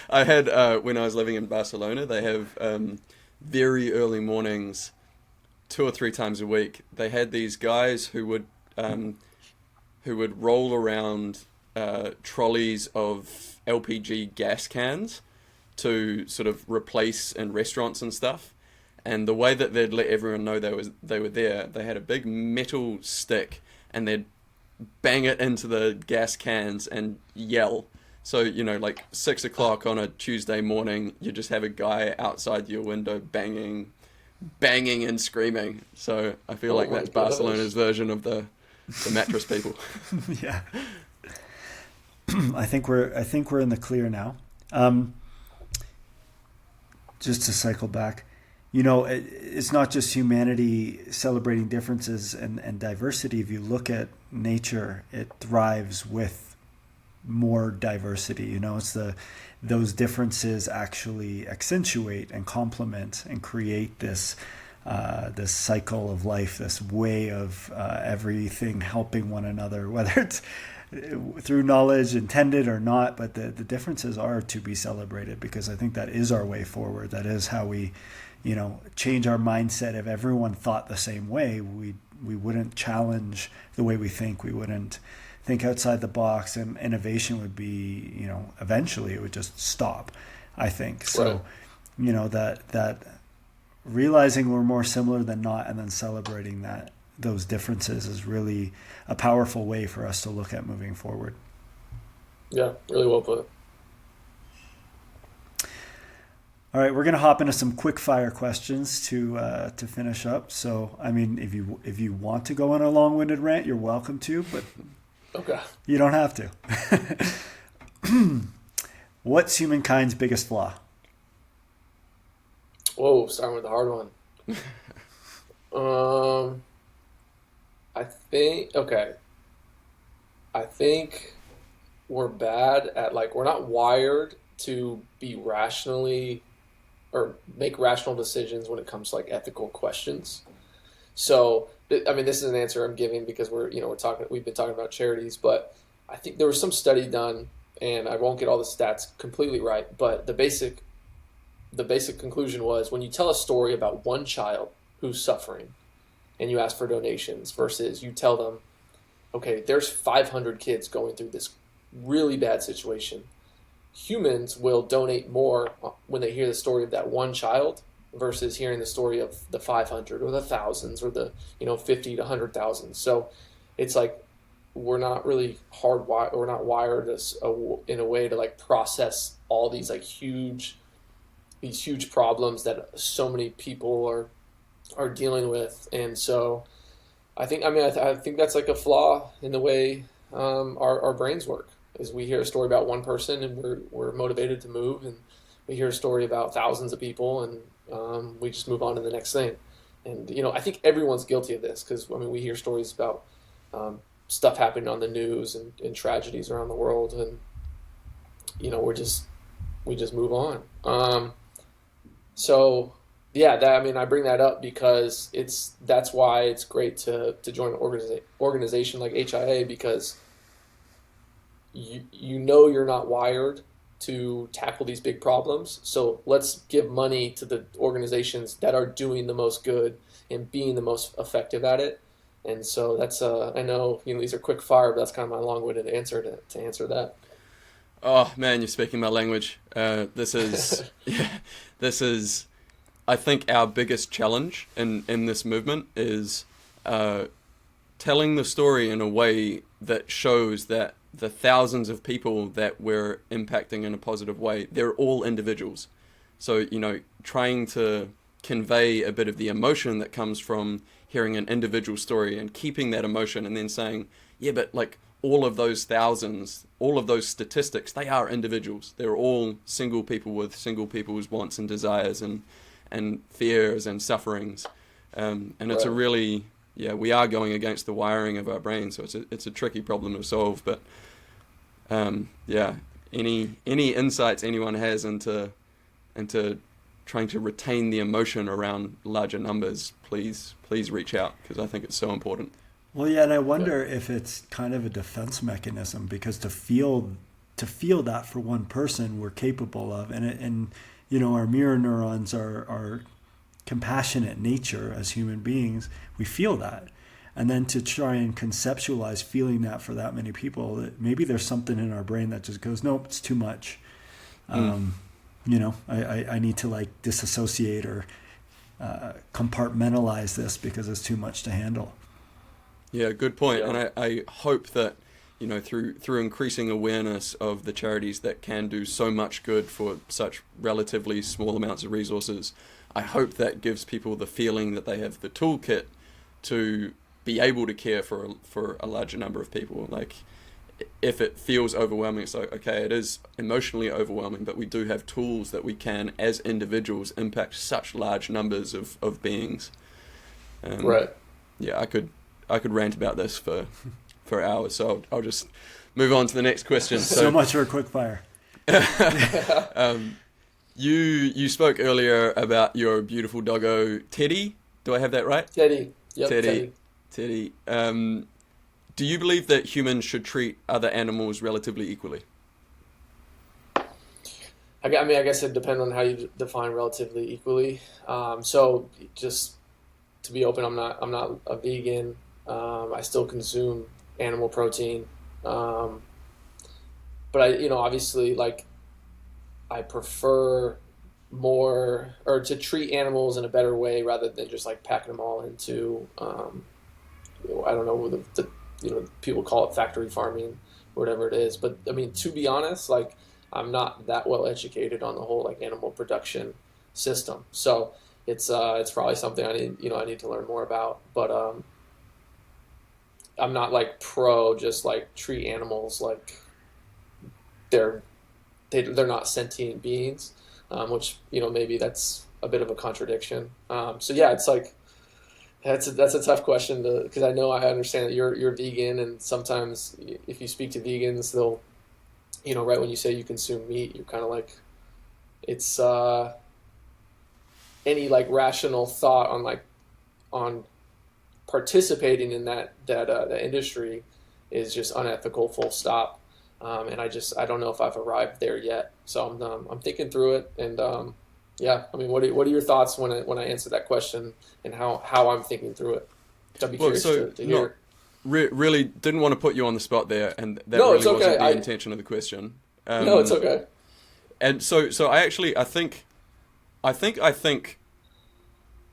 I had when I was living in Barcelona, they have very early mornings, 2 or 3 times a week. They had these guys who would roll around trolleys of LPG gas cans to sort of replace in restaurants and stuff. And the way that they'd let everyone know they were there, they had a big metal stick, and they'd bang it into the gas cans and yell. So, like 6 o'clock on a Tuesday morning, you just have a guy outside your window banging and screaming. So I feel like that's Barcelona's version of the mattress people. Yeah. I think we're in the clear now. Just to cycle back, it's not just humanity celebrating differences and diversity. If you look at nature, it thrives with more diversity. It's those differences actually accentuate and complement and create this cycle of life, this way of everything helping one another, whether it's through knowledge intended or not, but the differences are to be celebrated, because I think that is our way forward. That is how we, change our mindset. If everyone thought the same way, we wouldn't challenge the way we think. We wouldn't think outside the box, and innovation would be, eventually it would just stop, I think. So, Right. That realizing we're more similar than not, and then celebrating those differences is really a powerful way for us to look at moving forward. Yeah, really well put. All right, we're going to hop into some quick fire questions to finish up. So, I mean, if you want to go on a long-winded rant, you're welcome to, but Okay. you don't have to. What's humankind's biggest flaw? Whoa, starting with the hard one. I think we're bad at, like, we're not wired to be rationally or make rational decisions when it comes to, like, ethical questions. So, I mean, this is an answer I'm giving because we've been talking about charities, but I think there was some study done, and I won't get all the stats completely right, but the basic conclusion was, when you tell a story about one child who's suffering and you ask for donations versus you tell them, okay, there's 500 kids going through this really bad situation, humans will donate more when they hear the story of that one child versus hearing the story of the 500 or the thousands or the 50 to 100,000. So it's like we're not really we're not wired in a way to, like, process all these, like, huge problems that so many people are dealing with. And so I think that's, like, a flaw in the way our brains work. Is we hear a story about one person and we're motivated to move, and we hear a story about thousands of people and we just move on to the next thing. And I think everyone's guilty of this, because we hear stories about stuff happening on the news and tragedies around the world, and we just move on. So Yeah, that, I mean, I bring that up because that's why it's great to join an organization like HIA, because you know you're not wired to tackle these big problems. So let's give money to the organizations that are doing the most good and being the most effective at it. And so that's I know, these are quick fire, but that's kind of my long-winded answer to answer that. Oh man, you're speaking my language. This is yeah, this is I think our biggest challenge in this movement is telling the story in a way that shows that the thousands of people that we're impacting in a positive way, they're all individuals. So, trying to convey a bit of the emotion that comes from hearing an individual story and keeping that emotion and then saying, yeah, but like all of those thousands, all of those statistics, they are individuals. They're all single people with single people's wants and desires and fears and sufferings. And it's a Right. really, yeah, we are going against the wiring of our brain, so it's a tricky problem to solve. But yeah, any insights anyone has into trying to retain the emotion around larger numbers, please reach out, because I think it's so important. Well, yeah, and I Yeah. wonder if it's kind of a defense mechanism, because to feel that for one person we're capable of, and our mirror neurons are compassionate nature as human beings. We feel that, and then to try and conceptualize feeling that for that many people, maybe there's something in our brain that just goes, nope, it's too much. I need to like disassociate or compartmentalize this because it's too much to handle. Yeah, good point. Yeah. And I hope that, through increasing awareness of the charities that can do so much good for such relatively small amounts of resources, I hope that gives people the feeling that they have the toolkit to be able to care for a larger number of people. Like, if it feels overwhelming, it's like, okay, it is emotionally overwhelming, but we do have tools that we can, as individuals, impact such large numbers of beings. Right. Yeah, I could rant about this for hours, so I'll just move on to the next question. So much for a quick fire. You spoke earlier about your beautiful doggo Teddy. Do I have that right? Teddy. Yep, Teddy. Do you believe that humans should treat other animals relatively equally? I mean, I guess it depends on how you define relatively equally. So just to be open, I'm not a vegan. I still consume animal protein, but obviously, like, I prefer more, or to treat animals in a better way rather than just like packing them all into, I don't know, people call it factory farming, whatever it is. But I mean, to be honest, like, I'm not that well educated on the whole like animal production system, so it's probably something I need to learn more about. But I'm not like pro just like treat animals like they're they're not sentient beings, which maybe that's a bit of a contradiction. So yeah, it's like that's a tough question because I know I understand that you're vegan, and sometimes if you speak to vegans, they'll right when you say you consume meat, you're kind of like it's any like rational thought on participating in that industry is just unethical, full stop. And I don't know if I've arrived there yet. So I'm thinking through it, and yeah. I mean, what are your thoughts when I answer that question, and how I'm thinking through it? I'd be curious to hear. Really didn't want to put you on the spot there, and that No, really it's okay. wasn't the intention of the question. No, it's okay. And so I think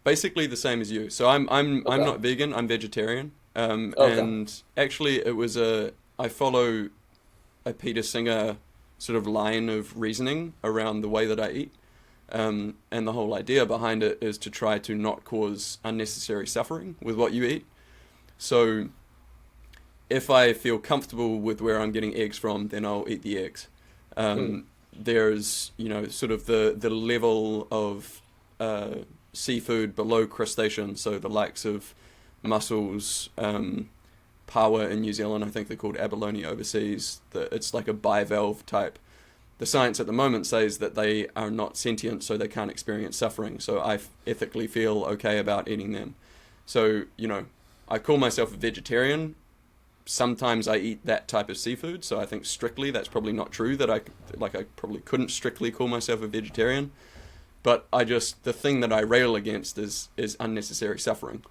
basically the same as you. So I'm Okay. not vegan. I'm vegetarian. Okay. And actually, I follow a Peter Singer sort of line of reasoning around the way that I eat. And the whole idea behind it is to try to not cause unnecessary suffering with what you eat. So if I feel comfortable with where I'm getting eggs from, then I'll eat the eggs. There's, sort of the level of seafood below crustacean, so the likes of mussels, paua in New Zealand, I think they're called abalone overseas. It's like a bivalve type the science at the moment says that they are not sentient, so they can't experience suffering. So I ethically feel okay about eating them. So, I call myself a vegetarian. Sometimes I eat that type of seafood, so I think strictly that's probably not true, that I probably couldn't strictly call myself a vegetarian. But the thing that I rail against is unnecessary suffering.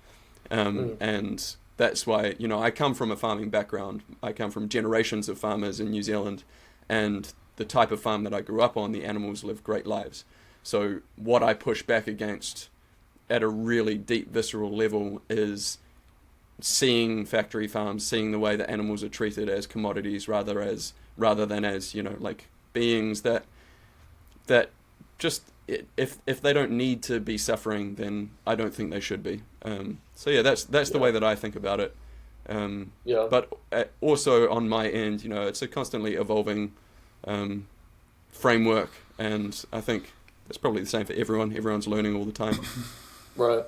And that's why, I come from a farming background. I come from generations of farmers in New Zealand, and the type of farm that I grew up on, the animals live great lives. So what I push back against at a really deep, visceral level is seeing factory farms, seeing the way that animals are treated as commodities rather than as, beings that just, if they don't need to be suffering, then I don't think they should be. That's the way that I think about it. But also on my end, it's a constantly evolving framework, and I think that's probably the same for everyone. Everyone's learning all the time. Right.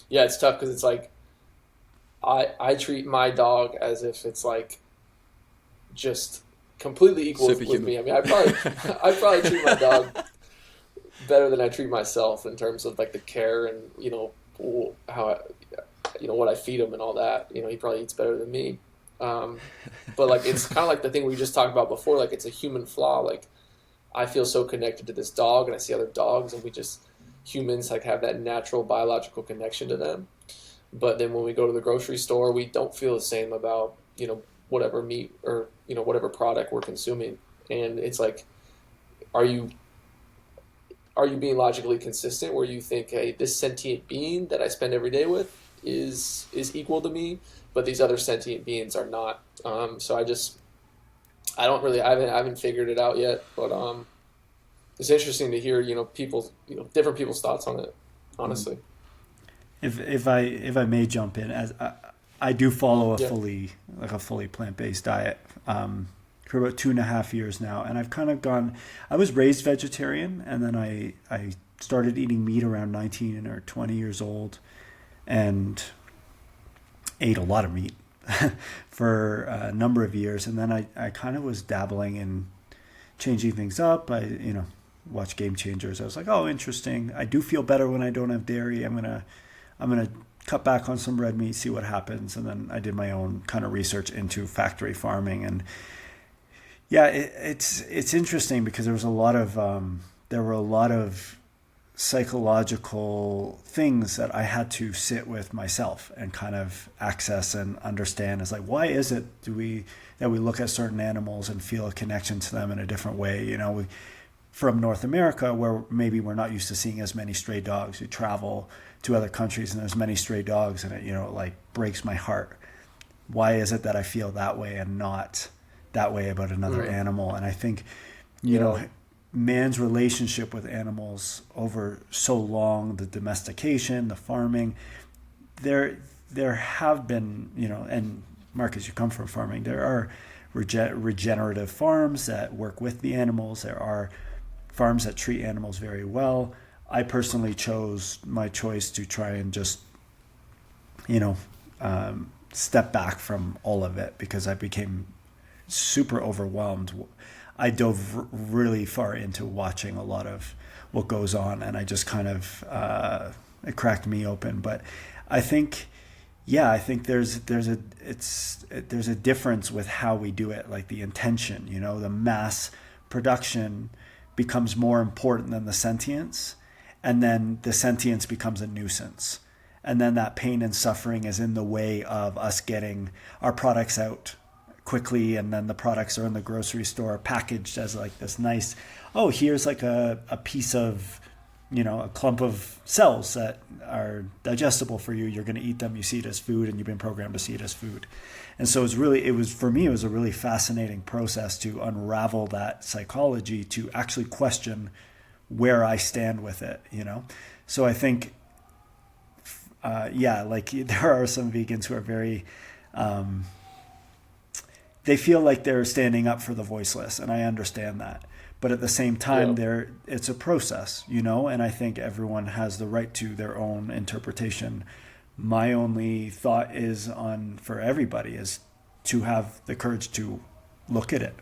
Yeah, it's tough because it's like I treat my dog as if it's like just completely equal with me. I mean, I probably treat my dog better than I treat myself in terms of like the care and how what I feed him and all that. He probably eats better than me. But like it's kind of like the thing we just talked about before. Like it's a human flaw. Like I feel so connected to this dog, and I see other dogs, and humans like have that natural biological connection to them. But then when we go to the grocery store, we don't feel the same about whatever meat or whatever product we're consuming. And it's like, are you being logically consistent where you think, hey, this sentient being that I spend every day with is equal to me, but these other sentient beings are not. So I haven't figured it out yet, but it's interesting to hear different people's thoughts on it, honestly. If I may jump in, as I do follow a fully plant-based diet for about 2.5 years now, and I've kind of I was raised vegetarian, and then I started eating meat around 19 or 20 years old, and ate a lot of meat for a number of years, and then I kind of was dabbling in changing things up. I watched Game Changers. I was like, oh, interesting. I do feel better when I don't have dairy. I'm gonna cut back on some red meat, see what happens. And then I did my own kind of research into factory farming, and it's interesting because there were a lot of psychological things that I had to sit with myself and kind of access and understand. It's like, why is it that we look at certain animals and feel a connection to them in a different way? From North America, where maybe we're not used to seeing as many stray dogs. We travel to other countries and there's many stray dogs, and it like breaks my heart. Why is it that I feel that way and not that way about another animal? And I think, man's relationship with animals over so long, the domestication, the farming, there have been, and Marcus, you come from farming, there are regenerative farms that work with the animals. There are farms that treat animals very well. I personally chose my choice to try and just, step back from all of it because I became super overwhelmed. I dove really far into watching a lot of what goes on, and I just kind of it cracked me open. But I think there's a difference with how we do it, like the intention. The mass production becomes more important than the sentience, and then the sentience becomes a nuisance, and then that pain and suffering is in the way of us getting our products out quickly, and then the products are in the grocery store packaged as like this nice, here's like a piece of, a clump of cells that are digestible for you. You're going to eat them. You see it as food, and you've been programmed to see it as food. And so for me, it was a really fascinating process to unravel that psychology, to actually question where I stand with it, So I think, like there are some vegans who are very, they feel like they're standing up for the voiceless, and I understand that. But at the same time, it's a process, and I think everyone has the right to their own interpretation. My only thought for everybody is to have the courage to look at it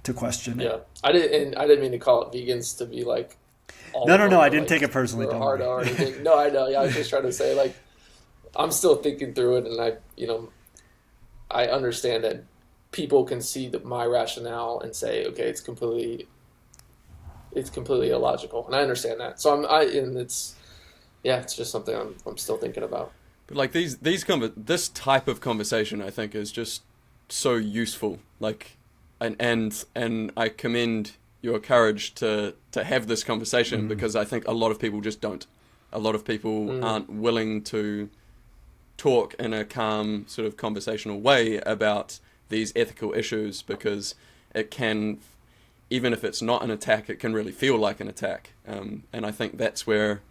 to question Yeah, it. I didn't mean to call it vegans to be like all No, of no, them no. I are didn't like take it personally. super Don't hard worry. or anything. No, I know. Yeah, I was just trying to say like I'm still thinking through it, and I understand that people can see my rationale and say, okay, it's completely illogical, and I understand that. So and it's just something I'm still thinking about. But like this type of conversation, I think, is just so useful. Like, and I commend your courage to have this conversation because I think a lot of people just don't. A lot of people aren't willing to talk in a calm, sort of conversational way about these ethical issues because it can, even if it's not an attack, it can really feel like an attack. And I think that's where,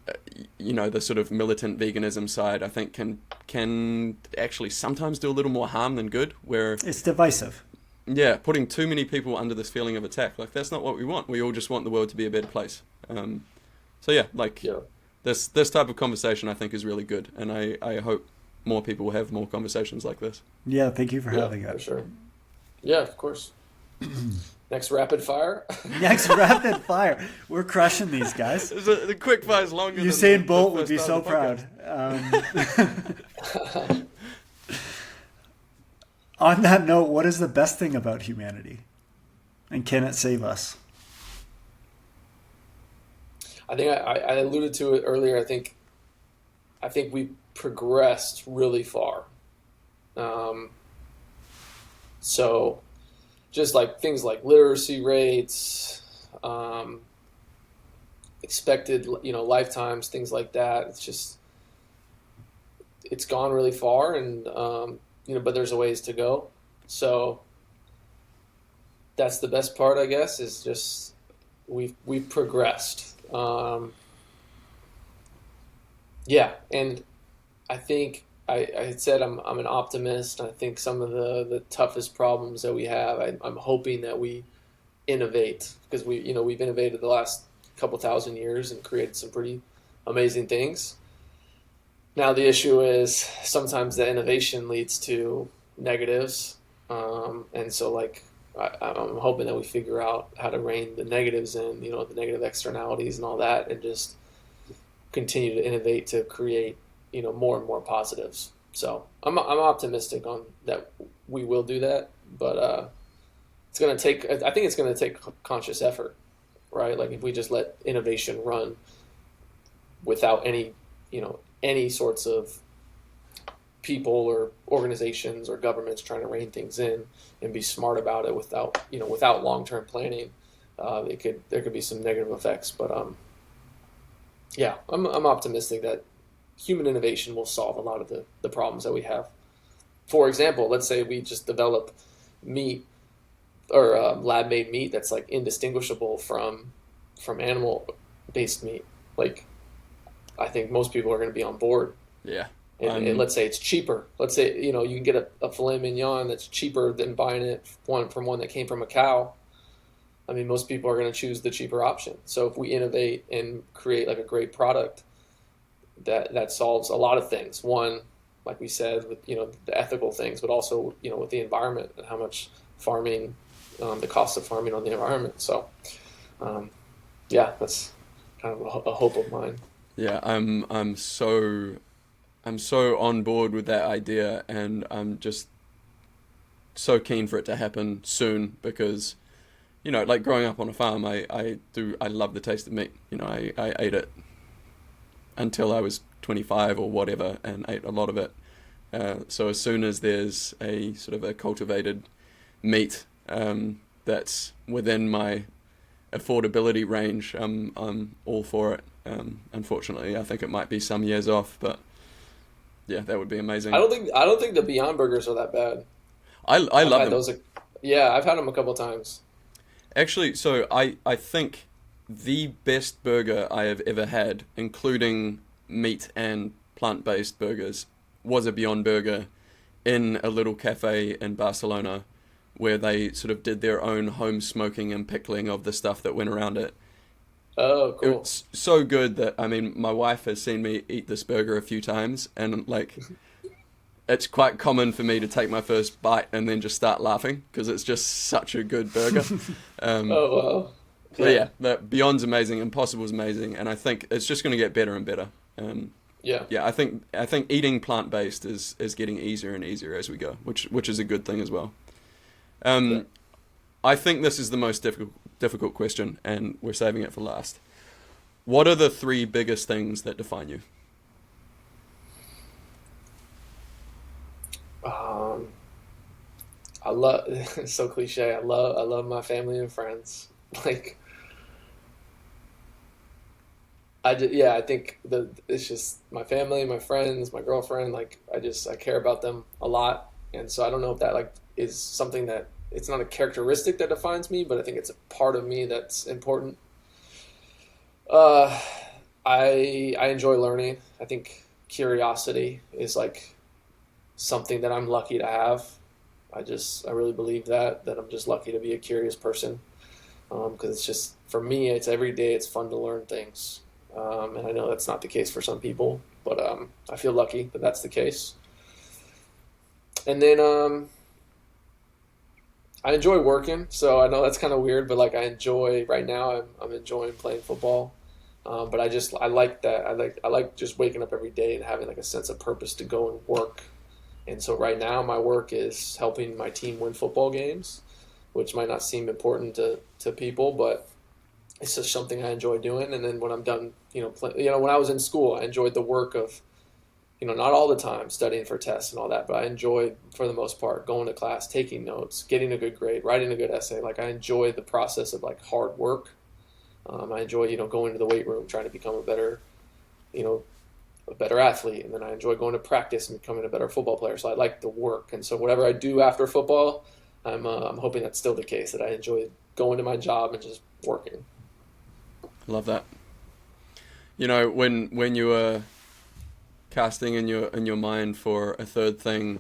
the sort of militant veganism side, I think can actually sometimes do a little more harm than good. Where It's divisive. yeah, putting too many people under this feeling of attack, like that's not what we want. We all just want the world to be a better place. So yeah, like Yeah. this type of conversation I think is really good, and I hope more people will have more conversations like this. Yeah, thank you for having For it. sure. Yeah, of course. Next rapid fire. Next rapid fire. We're crushing these guys. The quick fire is longer. Usain Bolt would first be part so of the proud. On that note, what is the best thing about humanity? And can it save us? I think I alluded to it earlier. I think we progressed really far. So just like things like literacy rates, expected lifetimes, things like that. It's gone really far, and but there's a ways to go. So that's the best part, I guess, is just we've progressed. Yeah, and I think I had said I'm an optimist. I think some of the toughest problems that we have, I'm hoping that we innovate, because we've innovated the last couple thousand years and created some pretty amazing things. Now the issue is sometimes the innovation leads to negatives, and so like I'm hoping that we figure out how to rein the negatives in, the negative externalities and all that, and just continue to innovate to create more and more positives. So I'm optimistic on that we will do that, but it's going to take. I think it's going to take conscious effort, right? Like if we just let innovation run without any sorts of people or organizations or governments trying to rein things in and be smart about it without long-term planning, there could be some negative effects. But yeah, I'm optimistic that human innovation will solve a lot of the problems that we have. For example, let's say we just develop meat or lab-made meat that's like indistinguishable from animal-based meat. Like, I think most people are going to be on board. Yeah. And let's say it's cheaper. Let's say you can get a filet mignon that's cheaper than buying it from one that came from a cow. I mean, most people are going to choose the cheaper option. So if we innovate and create like a great product that solves a lot of things. One, like we said, with the ethical things, but also with the environment and how much farming, the cost of farming on the environment. So, yeah, that's kind of a hope of mine. Yeah, I'm so on board with that idea, and I'm just so keen for it to happen soon because, like growing up on a farm, I love the taste of meat. I ate it until I was 25 or whatever, and ate a lot of it. So as soon as there's a sort of a cultivated meat that's within my affordability range, I'm all for it. Unfortunately, I think it might be some years off, but yeah, that would be amazing. I don't think the Beyond Burgers are that bad. I love them. Those yeah, I've had them a couple times. Actually, so I think the best burger I have ever had, including meat and plant-based burgers, was a Beyond Burger in a little cafe in Barcelona where they sort of did their own home smoking and pickling of the stuff that went around it. Oh, cool. It's so good that, I mean, my wife has seen me eat this burger a few times, and like, it's quite common for me to take my first bite and then just start laughing because it's just such a good burger. Oh, wow. So yeah, Beyond's amazing, Impossible's amazing, and I think it's just going to get better and better. I think eating plant-based is getting easier and easier as we go, which is a good thing as well. I think this is the most difficult question, and we're saving it for last. What are the 3 biggest things that define you? I love it's so cliche. I love my family and friends. Like, I think it's just my family, my friends, my girlfriend. Like, I care about them a lot, and so I don't know if that like is something that it's not a characteristic that defines me, but I think it's a part of me that's important. I enjoy learning. I think curiosity is like something that I'm lucky to have. I really believe that I'm just lucky to be a curious person. Because it's just, for me, it's every day it's fun to learn things. And I know that's not the case for some people, but I feel lucky that that's the case. And then I enjoy working, so I know that's kind of weird, but like right now I'm enjoying playing football. But I like that. I like just waking up every day and having like a sense of purpose to go and work. And so right now my work is helping my team win football games, which might not seem important to people, but it's just something I enjoy doing. And then when I'm done, when I was in school, I enjoyed the work of, not all the time studying for tests and all that, but I enjoyed, for the most part, going to class, taking notes, getting a good grade, writing a good essay. Like, I enjoy the process of like hard work. I enjoy, going to the weight room, trying to become a better athlete. And then I enjoy going to practice and becoming a better football player. So I like the work. And so whatever I do after football, I'm hoping that's still the case, that I enjoy going to my job and just working. Love that. When you were casting in your mind for a third thing,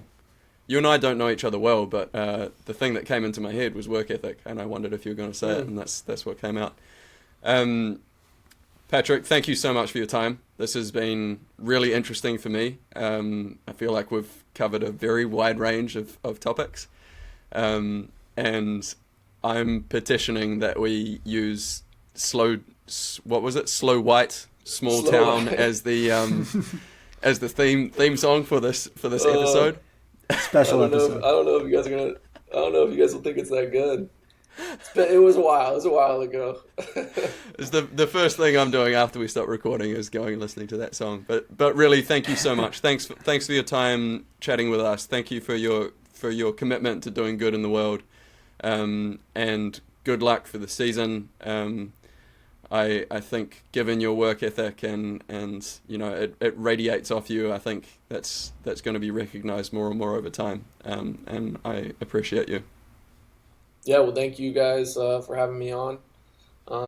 you and I don't know each other well, but the thing that came into my head was work ethic, and I wondered if you were going to say it, and that's what came out. Patrick, thank you so much for your time. This has been really interesting for me. I feel like we've covered a very wide range of topics. And I'm petitioning that we use Slow White, Small Town as the theme song for this episode. Special episode. I don't know if you guys are gonna. I don't know if you guys will think it's that good. It was a while. It was a while ago. It's the first thing I'm doing after we stop recording is going and listening to that song. But really, thank you so much. Thanks for your time chatting with us. Thank you for your commitment to doing good in the world. And good luck for the season. I think, given your work ethic and it radiates off you, I think that's going to be recognized more and more over time. And I appreciate you. Yeah, well, thank you guys for having me on.